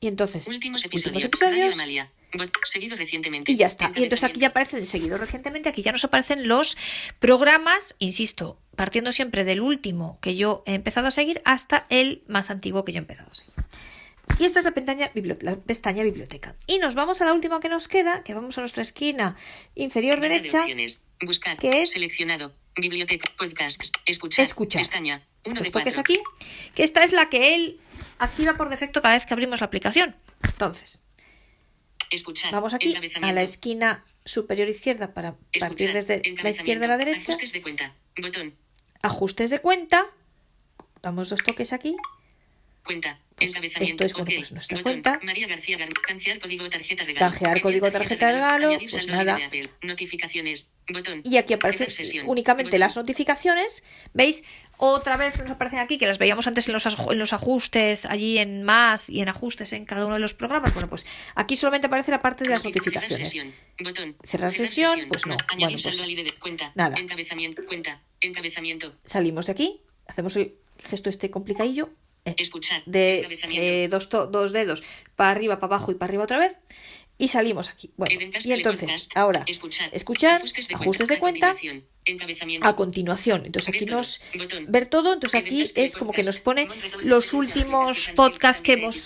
Y entonces, Últimos últimos episodios. Radio episodios Amalia. Seguido recientemente. y ya está. Y entonces aquí ya aparecen seguidos recientemente, aquí ya nos aparecen los programas, insisto, partiendo siempre del último que yo he empezado a seguir hasta el más antiguo que yo he empezado a seguir. Y esta es la pestaña biblioteca. Y nos vamos a la última que nos queda, que vamos a nuestra esquina inferior Barra de derecha, opciones. Buscar. que es Seleccionado. Biblioteca. Podcasts. Escuchar. Escuchar. Pestaña. 1 los de toques 4. aquí, que esta es la que él activa por defecto cada vez que abrimos la aplicación. Entonces, Escuchar. vamos aquí a Encabezamiento. la esquina superior izquierda para partir Escuchar. desde la Encabezamiento. izquierda a la derecha. Ajustes de cuenta. Botón. Ajustes de cuenta. Damos dos toques aquí. Cuenta. Pues Encabezamiento. esto es, bueno, Ok. pues nuestra Botón. cuenta. María García Canjear código tarjeta regalo. Canjear código tarjeta de regalo, Añadir pues saldo nada. de Apple. Notificaciones. Botón. Y aquí aparecen Cerrar sesión. únicamente Botón. las notificaciones. ¿Veis? Otra vez nos aparecen aquí, que las veíamos antes en los ajustes, allí en más y en ajustes en cada uno de los programas. Bueno, pues aquí solamente aparece la parte de las Cerrar notificaciones. sesión. Botón. Cerrar sesión, pues no. Añadir Bueno, saldo pues al ID de cuenta. nada. Encabezamiento. Cuenta. Encabezamiento. Salimos de aquí, hacemos el gesto este complicadillo Escuchar. de Encabezamiento. dos dedos para arriba, para abajo y para arriba otra vez. Y salimos aquí. Bueno, Edencast y entonces, Podcast. ahora, escuchar, ajustes de cuenta, continuación. Encabezamiento. a continuación. Entonces aquí Ver todo. nos Botón. ver todo. Entonces aquí es como que nos pone los últimos podcasts que hemos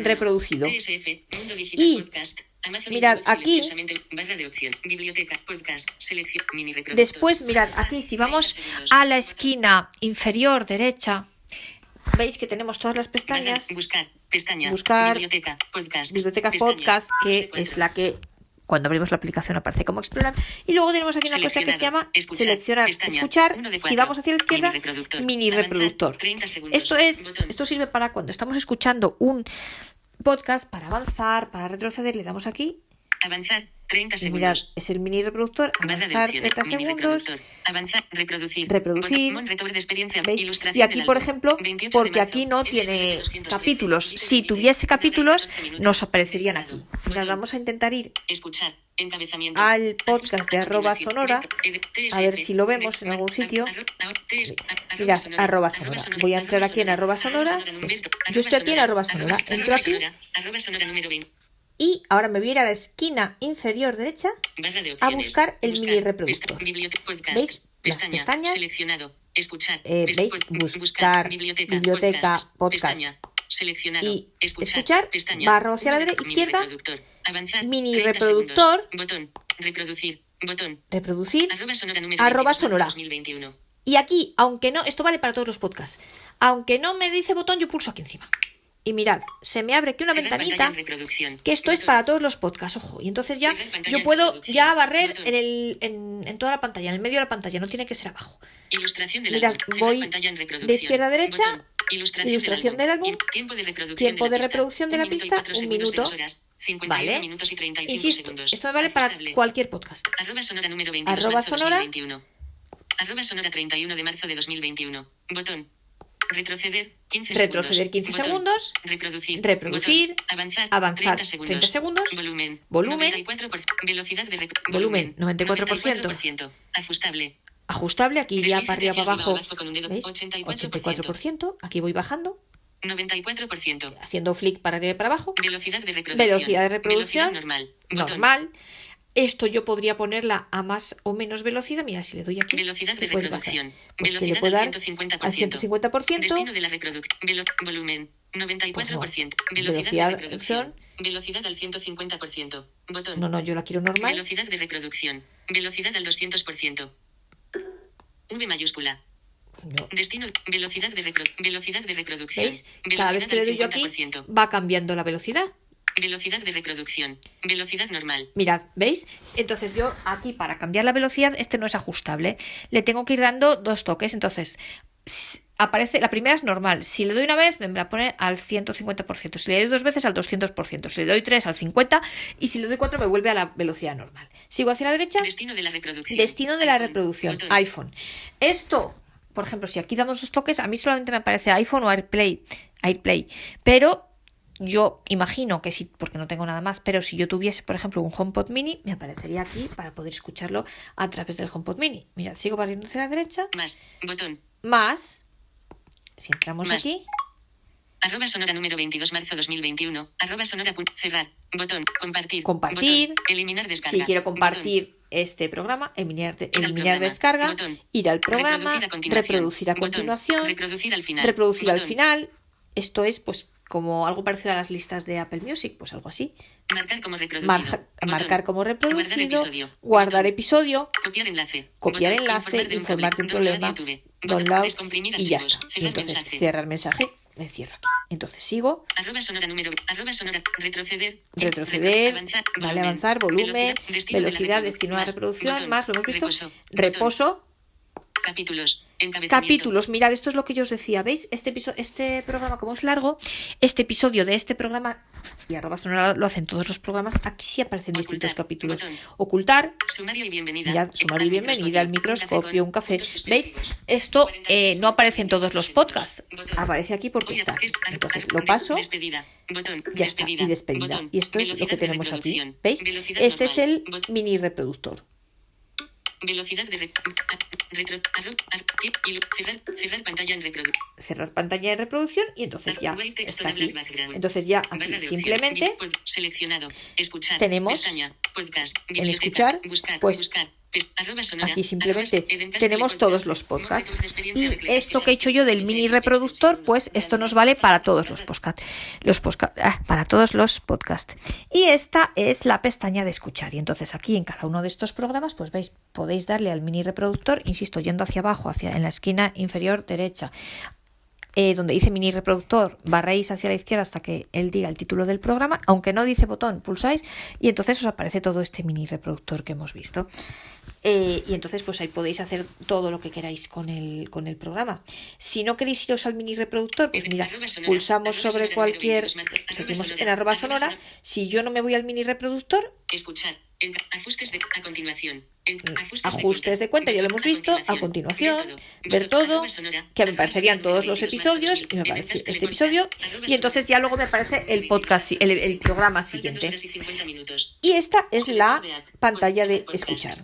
reproducido. TSF, Mundo Digital Y Podcast, Amazon mirad, introduce aquí, silenciosamente barra de opción, biblioteca, podcast, selección, mini reproductor. después, mirad, aquí si vamos a la esquina inferior derecha, veis que tenemos todas las pestañas. Buscar, pestaña, Buscar, biblioteca, podcast, Biblioteca pestaña, Podcast, que de cuatro. es la que cuando abrimos la aplicación aparece como explorar. Y luego tenemos aquí una cosa que se llama Escuchar, seleccionar, pestaña, escuchar. uno de Si cuatro. vamos hacia la izquierda, Mini reproductor. mini Avanzar, reproductor. 30 segundos. Botón. Esto sirve para cuando estamos escuchando un podcast, para avanzar, para retroceder, le damos aquí. Avanzar, 30 Y mirad, segundos. es el mini reproductor, Barra de avanzar opciones, 30 mini segundos. reproductor. Avanzar, reproducir. Reproducir. Botón, retorno de experiencia, ¿Veis? ilustración Y aquí, del por álbum. ejemplo, 28 de porque marzo, aquí no el tiene 213, capítulos. video Si límite, tuviese una capítulos, 14 minutos. nos aparecerían aquí. Descargado. Mirad, Botón. vamos a intentar ir Escuchar, encabezamiento. al podcast de arroba Continuación. sonora, a ver si lo vemos en algún sitio. Mirad, arroba sonora. Voy a entrar aquí en arroba sonora. Yo estoy aquí en arroba sonora. Entro aquí Arroba sonora número 20. y ahora me voy a ir a la esquina inferior derecha Barra de a opciones. buscar el mini reproductor. Biblioteca, podcast, ¿Veis? Las pestaña, pestañas. seleccionado, escuchar, ¿Veis? Buscar, biblioteca, podcast. pestaña, seleccionado, Y escuchar, pestaña, barro hacia la mini izquierda, reproductor, avanzar, mini 30 reproductor, segundos, botón, reproducir, botón, reproducir. arroba sonora número Arroba 22, sonora. 2021. Y aquí, aunque no, esto vale para todos los podcasts, aunque no me dice botón, yo pulso aquí encima. Y mirad, se me abre aquí una Cerrar ventanita, pantalla en reproducción. que esto es Botón. para todos los podcasts, ojo. Y entonces ya Cerrar pantalla yo en puedo reproducción. ya barrer Botón. en toda la pantalla, en el medio de la pantalla, no tiene que ser abajo. Ilustración del Mirad, álbum. Cerrar voy pantalla en reproducción. de izquierda a derecha, Botón. ilustración del álbum. Tiempo de reproducción Tiempo de la de pista. reproducción de la pista, 4 un segundos de minuto. 2 horas, 51 Vale. minutos y 35 Insisto, segundos. esto me vale para Ajustable. cualquier podcast. Arroba sonora número 22 Arroba marzo sonora. 2021. Arroba sonora 31 de marzo de 2021. Botón. Retroceder 15 Retroceder segundos. 15 Botón. segundos. Reproducir. Reproducir. Botón. Avanzar. Avanzar 30 segundos. Volumen. 94%. Velocidad de Volumen, 94%. 94%. Ajustable. Ajustable, aquí ya Desliza para arriba, hacia para abajo. con un dedo. ¿Veis? 84%. Aquí voy bajando, 94%. haciendo flick para arriba y para abajo. Velocidad de reproducción. Velocidad de reproducción. Velocidad normal. Botón. Normal. Esto yo podría ponerla a más o menos velocidad. Mira, si le doy aquí. Velocidad de ¿qué puede pasar? reproducción. Pues que le Velocidad puedo al dar 150%. al 150%. Destino de la reproducción. Volumen. 94%. Pues Velocidad velocidad de reproducción. Velocidad al 150%. Botón. No, yo la quiero normal. Velocidad de reproducción. Velocidad al 200%. V mayúscula. No. Destino, velocidad de reproducción. ¿Veis? Cada vez que le doy yo aquí, 50%. va cambiando la velocidad. Velocidad de reproducción. Velocidad normal. Mirad, ¿veis? Entonces yo aquí para cambiar la velocidad, este no es ajustable. Le tengo que ir dando 2 toques. Entonces aparece, la primera es normal. Si le doy una vez, me va a poner al 150%. Si le doy 2 veces, al 200%. Si le doy 3, al 50%. Y si le doy 4, me vuelve a la velocidad normal. Sigo hacia la derecha. Destino de la reproducción. Destino de la iPhone. reproducción. Botón. iPhone. Esto, por ejemplo, si aquí damos 2 toques, a mí solamente me aparece iPhone o AirPlay. Pero yo imagino que sí, porque no tengo nada más, pero si yo tuviese, por ejemplo, un HomePod Mini, me aparecería aquí para poder escucharlo a través del HomePod Mini. Mirad, sigo barriendo hacia la derecha. Más. Botón. Más. Si entramos Más. aquí. @sonora número 22 marzo 2021. @sonora. Cerrar. Botón. Compartir. Compartir. Botón. Eliminar descarga. Si quiero Botón. compartir este programa, eliminar programa. descarga, Botón. ir al programa, reproducir a Botón. continuación, Reproducir al final. reproducir al Botón. final. Esto es pues como algo parecido a las listas de Apple Music, pues algo así. Marcar como reproducido. Marcar como reproducido, Guardar episodio. guardar Botón. episodio, Copiar enlace. copiar Botón. enlace, informar de un problema, Botón. download Descomprimir y ya archivos. está. Y Cerrar entonces mensaje. cerrar mensaje, me cierro aquí. Entonces sigo, @sonora número. @sonora. Retroceder. retroceder, vale, avanzar, volumen, velocidad, destino a la reproducción, más, lo hemos visto, reposo. Capítulos. Encabezamiento. Capítulos, mirad, esto es lo que yo os decía, ¿veis? Este programa como es largo, este episodio de este programa, y @sonora lo hacen todos los programas, aquí sí aparecen distintos Ocultar, capítulos. botón. Ocultar, Sumario y bienvenida. mirad, sumario y bienvenida, el microscopio, un café. Puntos ¿Veis? suspensivos. Esto 46 no aparece en todos los podcasts, Botón. aparece aquí porque Hoy está. ataques, Entonces lo paso, Despedida. Botón. ya está, y despedida. Botón. Y esto es lo Velocidad que de tenemos aquí. reproducción. ¿Veis? Velocidad Este es normal. el mini reproductor. Velocidad de cerrar pantalla en reproducción. Cerrar pantalla de reproducción y entonces ya está aquí. Entonces ya aquí simplemente seleccionado. Escuchar. tenemos Pestaña. Podcast. en Biblioteca. escuchar, Buscar. pues Buscar. @sonora. aquí simplemente Edencast tenemos de todos podcast. los podcasts. Modo de experiencia Y de clientes. esto que he hecho yo del mini reproductor, pues esto nos vale para todos los podcasts. Para todos los podcasts. Y esta es la pestaña de escuchar. Y entonces aquí en cada uno de estos programas, pues veis, podéis darle al mini reproductor, insisto, yendo hacia abajo, en la esquina inferior derecha. Donde dice mini reproductor, barréis hacia la izquierda hasta que él diga el título del programa, aunque no dice botón, pulsáis y entonces os aparece todo este mini reproductor que hemos visto. Y entonces pues ahí podéis hacer todo lo que queráis con el programa. Si no queréis iros al mini reproductor, pues mira, pulsamos sobre cualquier, seguimos en @sonora. Si yo no me voy al mini reproductor, Escuchar. Ajustes de a continuación. ajustes de cuenta, ya lo hemos visto. A continuación, ver todo, que me aparecerían todos los episodios y me aparece este episodio y entonces ya luego me aparece el podcast, el programa siguiente. Y esta es la pantalla de escuchar.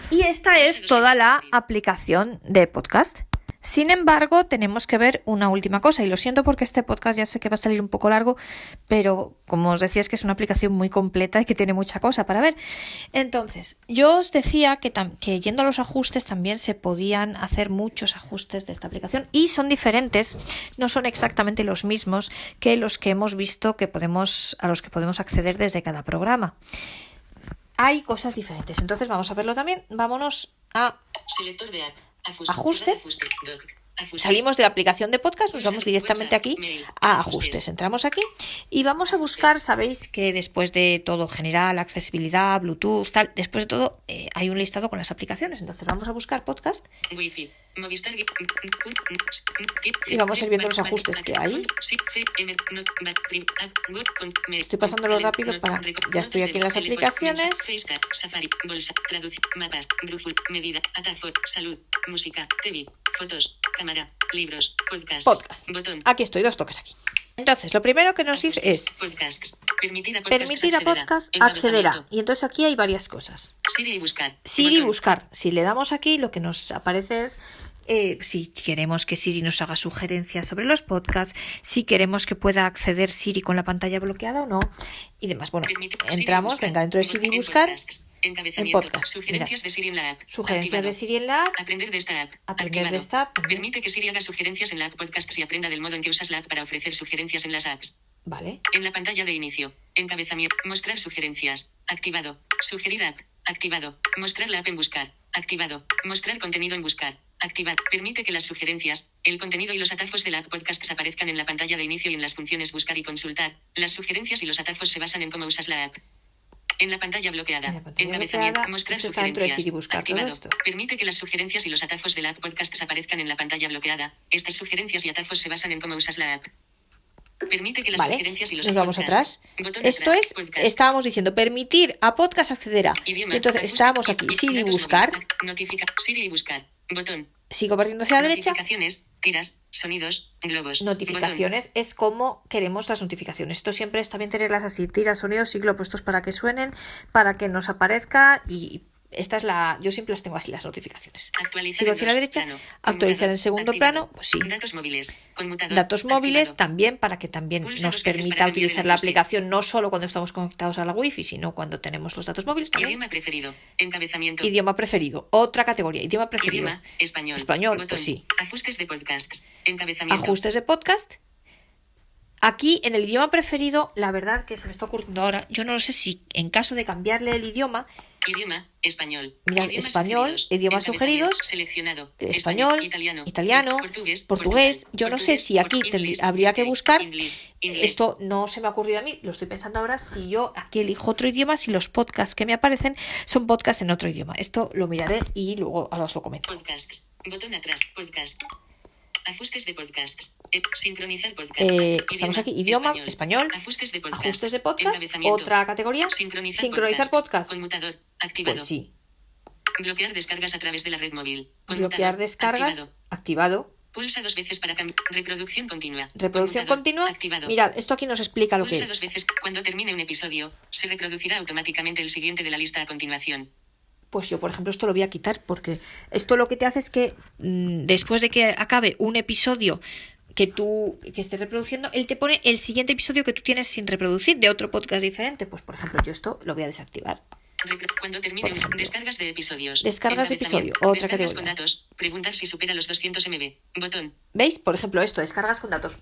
Y esta es toda la aplicación de podcast. Sin embargo, tenemos que ver una última cosa, y lo siento porque este podcast ya sé que va a salir un poco largo, pero como os decía es que es una aplicación muy completa y que tiene mucha cosa para ver. Entonces, yo os decía que yendo a los ajustes también se podían hacer muchos ajustes de esta aplicación y son diferentes, no son exactamente los mismos que los que hemos visto a los que podemos acceder desde cada programa. Hay cosas diferentes, entonces vamos a verlo también. Vámonos a Selector de app. Ajustes. Salimos de la aplicación de podcast, nos vamos directamente aquí a ajustes. Entramos aquí y vamos a buscar, sabéis que después de todo, general, accesibilidad, Bluetooth, tal, después de todo hay un listado con las aplicaciones. Entonces vamos a buscar podcast Wi-Fi. Movistar y vamos a ir viendo los ajustes que hay. Estoy pasándolo rápido para... Ya estoy aquí en las aplicaciones. Safari, bolsa, traducir, mapas, brújula, medida, atajo, salud, música, TV, fotos, cámara, libros, podcast. Botón. Aquí estoy, 2 toques aquí. Entonces, lo primero que nos dice es permitir a podcast acceder a. Y entonces aquí hay varias cosas. Siri y buscar. Siri y buscar. Si le damos aquí, lo que nos aparece es si queremos que Siri nos haga sugerencias sobre los podcasts, si queremos que pueda acceder Siri con la pantalla bloqueada o no, y demás. Bueno, entramos, venga, dentro de Siri y buscar. En podcast. Sugerencias de Siri en la app. Sugerencias de Siri en la app. Aprender de esta app. Aprender de esta app. Permite que Siri haga sugerencias en la app Podcasts y aprenda del modo en que usas la app para ofrecer sugerencias en las apps. Vale. En la pantalla de inicio. Encabezamiento. Mostrar sugerencias. Activado. Sugerir app. Activado. Mostrar la app en buscar. Activado. Mostrar contenido en buscar. Activar. Permite que las sugerencias, el contenido y los atajos de la app Podcasts aparezcan en la pantalla de inicio y en las funciones buscar y consultar. Las sugerencias y los atajos se basan en cómo usas la app. En la pantalla bloqueada. Encabezamiento. Mostrar sugerencias. Activado. Permite que las sugerencias y los atajos de la app Podcasts aparezcan en la pantalla bloqueada. Estas sugerencias y atajos se basan en cómo usas la app. Permite que las sugerencias y los nos vamos atrás. Esto es, estábamos diciendo, permitir a podcast acceder a. Entonces, estábamos aquí, Siri buscar. Siri y buscar. Botón. Sigo partiendo hacia la derecha. Notificaciones, tiras, sonidos, globos. Notificaciones Botón. es como queremos las notificaciones. Esto siempre está bien tenerlas así, tiras, sonidos y globos puestos para que suenen, para que nos aparezca y... Esta es yo siempre las tengo así, las notificaciones. Sigo hacia la derecha, actualizar en segundo plano, pues sí. Datos móviles, conmutador, datos móviles activado. También para que también nos permita utilizar la aplicación no solo cuando estamos conectados a la wifi, sino cuando tenemos los datos móviles también. Idioma preferido, encabezamiento. Idioma preferido, otra categoría, idioma preferido. Idioma, español. Español, Botón. pues sí. Ajustes de podcasts, encabezamiento. Ajustes de podcast. Aquí, en el idioma preferido, la verdad que se me está ocurriendo ahora, yo no sé si en caso de cambiarle el idioma... Idioma, español. Mirad, idiomas español, sugeridos. idiomas sugeridos, Seleccionado. español, italiano, portugués. Portugués. Yo no sé si aquí habría que buscar, Inglés. esto no se me ha ocurrido a mí, lo estoy pensando ahora, si yo aquí elijo otro idioma, si los podcasts que me aparecen son podcasts en otro idioma. Esto lo miraré y luego ahora os lo comento. Podcasts. Botón atrás. Podcast. Ajustes de podcasts. Sincronizar podcast. Estamos aquí, idioma, español, Ajustes de podcast. ajustes de podcast, Encabezamiento. otra categoría, sincronizar podcast. Conmutador. Activado. Pues sí. Bloquear descargas a través de la red móvil. Bloquear descargas, activado. Pulsa 2 veces para cambiar. Reproducción continua. Reproducción continua. Activado. Mirad, esto aquí nos explica lo que Pulsa es. 2 veces. Cuando termine un episodio, se reproducirá automáticamente el siguiente de la lista a continuación. Pues yo, por ejemplo, esto lo voy a quitar porque esto lo que te hace es que después de que acabe un episodio que estés reproduciendo, él te pone el siguiente episodio que tú tienes sin reproducir de otro podcast diferente. Pues, por ejemplo, yo esto lo voy a desactivar. Cuando termine descargas de episodios. Descargas de episodio, otra descargas categoría. con datos. Preguntar si supera los 200 MB. Botón. ¿Veis? Por ejemplo, esto, descargas con datos.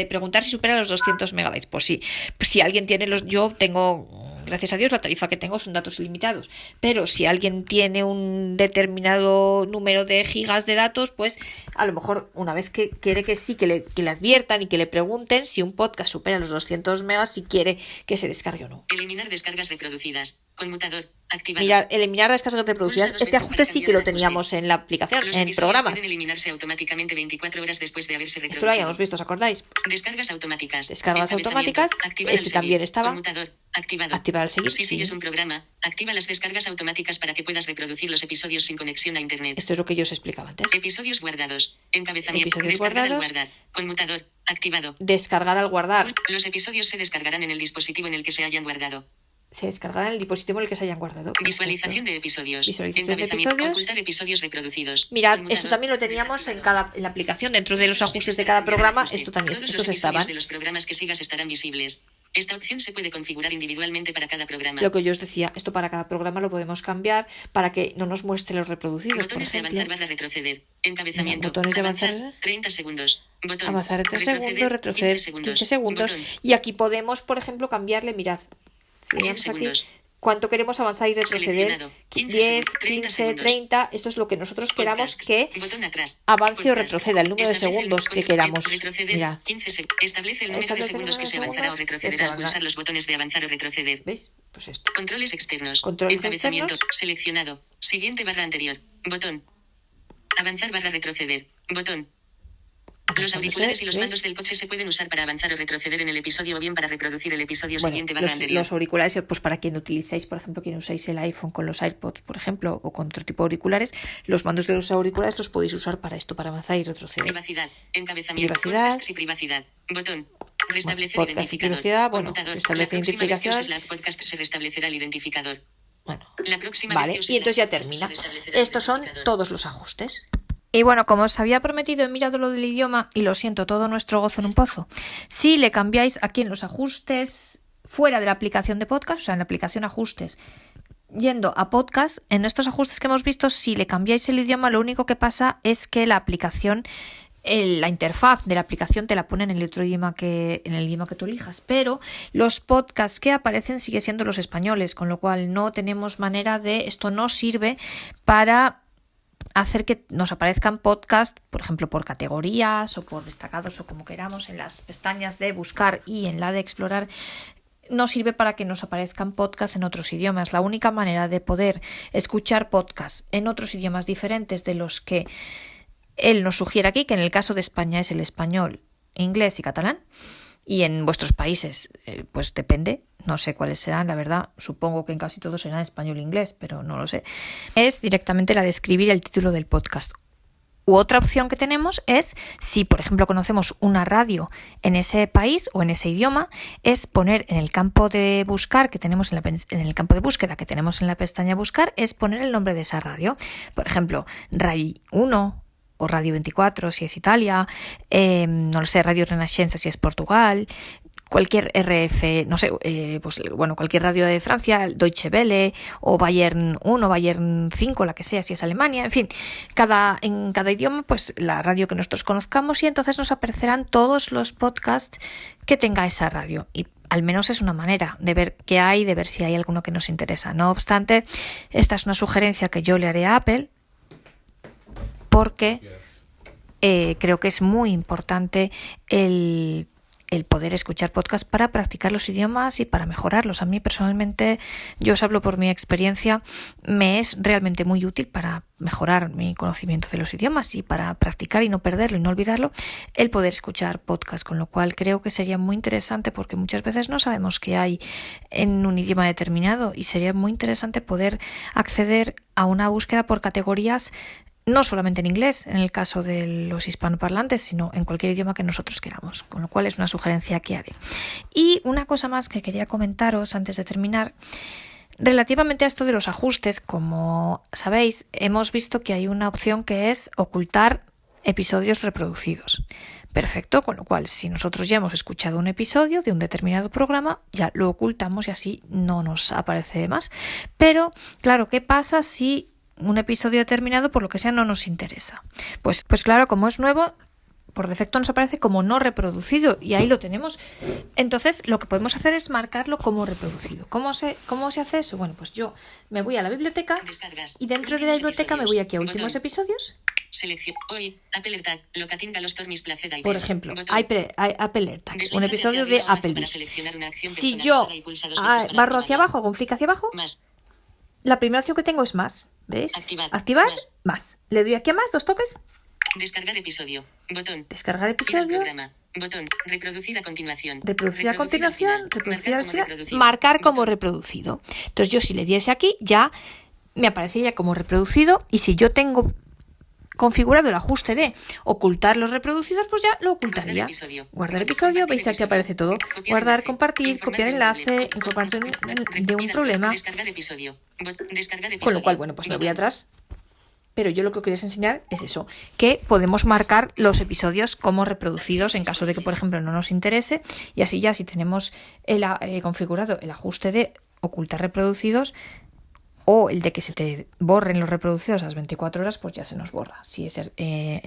Preguntar si supera los 200 megabytes. Pues sí, si alguien tiene yo tengo, gracias a Dios, la tarifa que tengo son datos ilimitados. Pero si alguien tiene un determinado número de gigas de datos, pues a lo mejor una vez que quiere que sí, que le adviertan y que le pregunten si un podcast supera los 200 megas, si quiere que se descargue o no. Eliminar descargas reproducidas. Conmutador. Activado. Mirar, eliminar descargas reproducidas. Este ajuste sí que lo teníamos en la aplicación, Los en episodios programas. pueden eliminarse automáticamente 24 horas después de haberse reproducido. Esto lo habíamos visto, ¿os acordáis? Descargas automáticas. Descargas Encabezamiento. automáticas. Activar al Este seguir. también estaba. Conmutador. Activado. Activar al seguir. Si Sí. sigues un programa, activa las descargas automáticas para que puedas reproducir los episodios sin conexión a internet. Esto es lo que yo os explicaba antes. Episodios guardados. Encabezamiento. Episodios Descargar guardados. al guardar. Conmutador. Activado. Descargar al guardar. Los episodios se descargarán en el dispositivo en el que se hayan guardado. Se descargará en el dispositivo en el que se hayan guardado. Visualización de episodios. Visualización de Encabezamiento. episodios. Ocultar episodios reproducidos. Mirad, Conmutador. esto también lo teníamos en la aplicación, dentro de los ajustes de cada programa. Esto también, Todos estos los estaban. episodios de los programas que sigas estarán visibles. Esta opción se puede configurar individualmente para cada programa. Lo que yo os decía, esto para cada programa lo podemos cambiar para que no nos muestre los reproducidos. Botones por de ejemplo. avanzar barra retroceder. Encabezamiento. Botones de avanzar. 30 segundos. Botón. Avanzar 3 segundos, retroceder 15 segundos. Botón. Y aquí podemos, por ejemplo, cambiarle, mirad. Si 10 vamos aquí, segundos. cuánto queremos avanzar y retroceder. Seleccionado. 15 10, segundos, 30 15, segundos. 30. Esto es lo que nosotros queramos Podcasts. que Botón atrás. avance o Podcast. retroceda, el número de Establece el segundos que control- queramos. Retroceder. Mirad. 15 Establece el número de Establece el segundos que número se de avanzará o segundos que retrocederá se al avanzará. pulsar los botones de avanzar o retroceder. ¿Veis? Pues esto. Controles externos. Controles Encabezamiento. externos. Seleccionado. Siguiente barra anterior. Botón. Avanzar barra retroceder. Botón. Los auriculares y los ¿Veis? mandos del coche se pueden usar para avanzar o retroceder en el episodio o bien para reproducir el episodio Bueno, siguiente barra anterior. los auriculares, pues para quien utilicéis, por ejemplo, quien usáis el iPhone con los AirPods, por ejemplo, o con otro tipo de auriculares, los mandos de los auriculares los podéis usar para esto, para avanzar y retroceder. Privacidad. Encabezamiento. Privacidad. Podcasts y privacidad. Botón. Restablecer Bueno, podcast y identificador. privacidad, bueno, Conmutador. restablecer La próxima vez que identificación. uses la podcast se restablecerá el identificador. Bueno, La próxima vale, vez que uses y entonces la ya podcast termina. se restablecerá el Estos son identificador. todos los ajustes. Y bueno, como os había prometido, he mirado lo del idioma y lo siento, todo nuestro gozo en un pozo. Si le cambiáis aquí en los ajustes fuera de la aplicación de podcast, o sea, en la aplicación ajustes, yendo a podcast, en estos ajustes que hemos visto, si le cambiáis el idioma, lo único que pasa es que la aplicación, la interfaz de la aplicación te la pone en el otro idioma en el idioma que tú elijas, pero los podcasts que aparecen siguen siendo los españoles, con lo cual no tenemos manera esto no sirve para hacer que nos aparezcan podcasts, por ejemplo, por categorías o por destacados o como queramos, en las pestañas de buscar y en la de explorar. Nos sirve para que nos aparezcan podcasts en otros idiomas. La única manera de poder escuchar podcasts en otros idiomas diferentes de los que él nos sugiere aquí, que en el caso de España es el español, inglés y catalán, y en vuestros países, pues depende, no sé cuáles serán, la verdad, supongo que en casi todos serán español e inglés, pero no lo sé, es directamente la de escribir el título del podcast. U otra opción que tenemos es, si por ejemplo conocemos una radio en ese país o en ese idioma, es poner en el campo de buscar que tenemos en el campo de búsqueda que tenemos en la pestaña buscar, es poner el nombre de esa radio. Por ejemplo, Rai 1 o Radio 24 si es Italia, no lo sé, Radio Renascença si es Portugal, cualquier RF, no sé, cualquier radio de Francia, Deutsche Welle o Bayern 1, Bayern 5, la que sea, si es Alemania, en fin, en cada idioma, pues la radio que nosotros conozcamos, y entonces nos aparecerán todos los podcasts que tenga esa radio. Y al menos es una manera de ver qué hay, de ver si hay alguno que nos interesa. No obstante, esta es una sugerencia que yo le haré a Apple, porque creo que es muy importante el poder escuchar podcasts para practicar los idiomas y para mejorarlos. A mí personalmente, yo os hablo por mi experiencia, me es realmente muy útil para mejorar mi conocimiento de los idiomas y para practicar y no perderlo y no olvidarlo, el poder escuchar podcasts, con lo cual creo que sería muy interesante, porque muchas veces no sabemos qué hay en un idioma determinado, y sería muy interesante poder acceder a una búsqueda por categorías, no solamente en inglés, en el caso de los hispanoparlantes, sino en cualquier idioma que nosotros queramos, con lo cual es una sugerencia que haré. Y una cosa más que quería comentaros antes de terminar, relativamente a esto de los ajustes, como sabéis, hemos visto que hay una opción que es ocultar episodios reproducidos. Perfecto, con lo cual si nosotros ya hemos escuchado un episodio de un determinado programa, ya lo ocultamos y así no nos aparece más. Pero, claro, ¿qué pasa si un episodio determinado, por lo que sea, no nos interesa? Pues claro, como es nuevo, por defecto nos aparece como no reproducido, y ahí lo tenemos. Entonces lo que podemos hacer es marcarlo como reproducido. ¿Cómo se hace eso? Bueno, pues yo me voy a la biblioteca y dentro de la biblioteca me voy aquí a últimos episodios. Selección hoy, Apple AirTag, Locatinga los Tormis Placeda y por ejemplo, Apple AirTag, un episodio de Applebee's. Si yo barro hacia abajo, hago un clic hacia abajo, la primera opción que tengo es más. ¿Veis? Activar más. Le doy aquí a más, 2 toques. Descargar episodio. Botón. Descargar episodio. Botón. Reproducir a continuación. Reproducir a continuación. Reproducir al final. Marcar como reproducido. Entonces yo si le diese aquí, ya me aparecería como reproducido, y si yo tengo configurado el ajuste de ocultar los reproducidos, pues ya lo ocultaría. Guardar episodio, veis aquí aparece todo. Guardar, compartir, copiar enlace, información de un problema. Con lo cual, bueno, pues me voy atrás. Pero yo lo que quería enseñar es eso, que podemos marcar los episodios como reproducidos en caso de que, por ejemplo, no nos interese, y así ya si tenemos configurado el ajuste de ocultar reproducidos, o el de que se te borren los reproducidos a las 24 horas, pues ya se nos borra si ese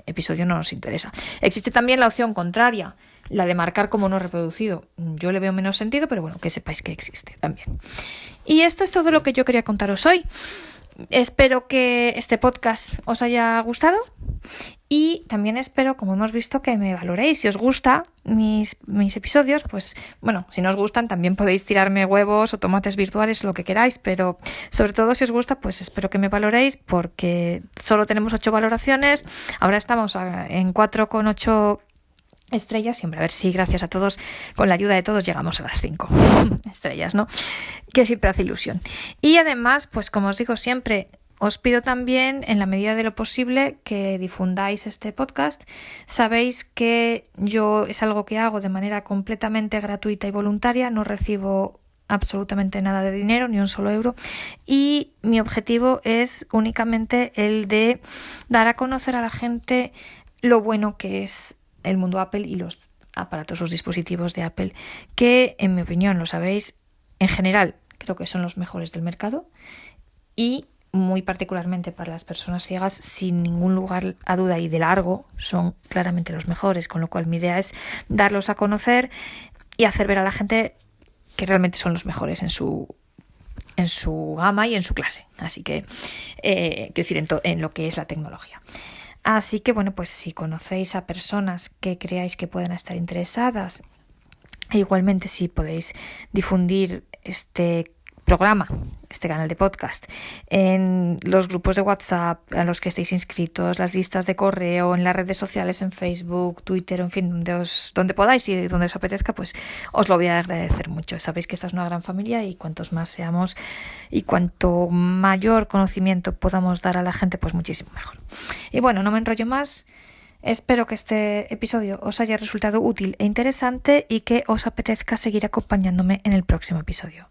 episodio no nos interesa. Existe también la opción contraria, la de marcar como no reproducido. Yo le veo menos sentido, pero bueno, que sepáis que existe también. Y esto es todo lo que yo quería contaros hoy. Espero que este podcast os haya gustado, y también espero, como hemos visto, que me valoréis. Si os gustan mis episodios, pues bueno, si no os gustan también podéis tirarme huevos o tomates virtuales, lo que queráis, pero sobre todo si os gusta, pues espero que me valoréis, porque solo tenemos 8 valoraciones, ahora estamos en 4,8 estrellas, siempre a ver si gracias a todos, con la ayuda de todos, llegamos a las 5 estrellas, ¿no? Que siempre hace ilusión. Y además, pues como os digo siempre, os pido también, en la medida de lo posible, que difundáis este podcast. Sabéis que yo es algo que hago de manera completamente gratuita y voluntaria, no recibo absolutamente nada de dinero, ni un solo euro, y mi objetivo es únicamente el de dar a conocer a la gente lo bueno que es el mundo Apple y los aparatos, los dispositivos de Apple, que en mi opinión, lo sabéis, en general creo que son los mejores del mercado, y muy particularmente para las personas ciegas, sin ningún lugar a duda y de largo, son claramente los mejores, con lo cual mi idea es darlos a conocer y hacer ver a la gente que realmente son los mejores en su en su gama y en su clase. Así que, quiero decir, en lo que es la tecnología. Así que, bueno, pues si conocéis a personas que creáis que puedan estar interesadas, e igualmente si podéis difundir este programa, este canal de podcast, en los grupos de WhatsApp a los que estéis inscritos, las listas de correo, en las redes sociales, en Facebook, Twitter, en fin, donde podáis y donde os apetezca, pues os lo voy a agradecer mucho. Sabéis que esta es una gran familia y cuantos más seamos y cuanto mayor conocimiento podamos dar a la gente, pues muchísimo mejor. Y bueno, no me enrollo más. Espero que este episodio os haya resultado útil e interesante y que os apetezca seguir acompañándome en el próximo episodio.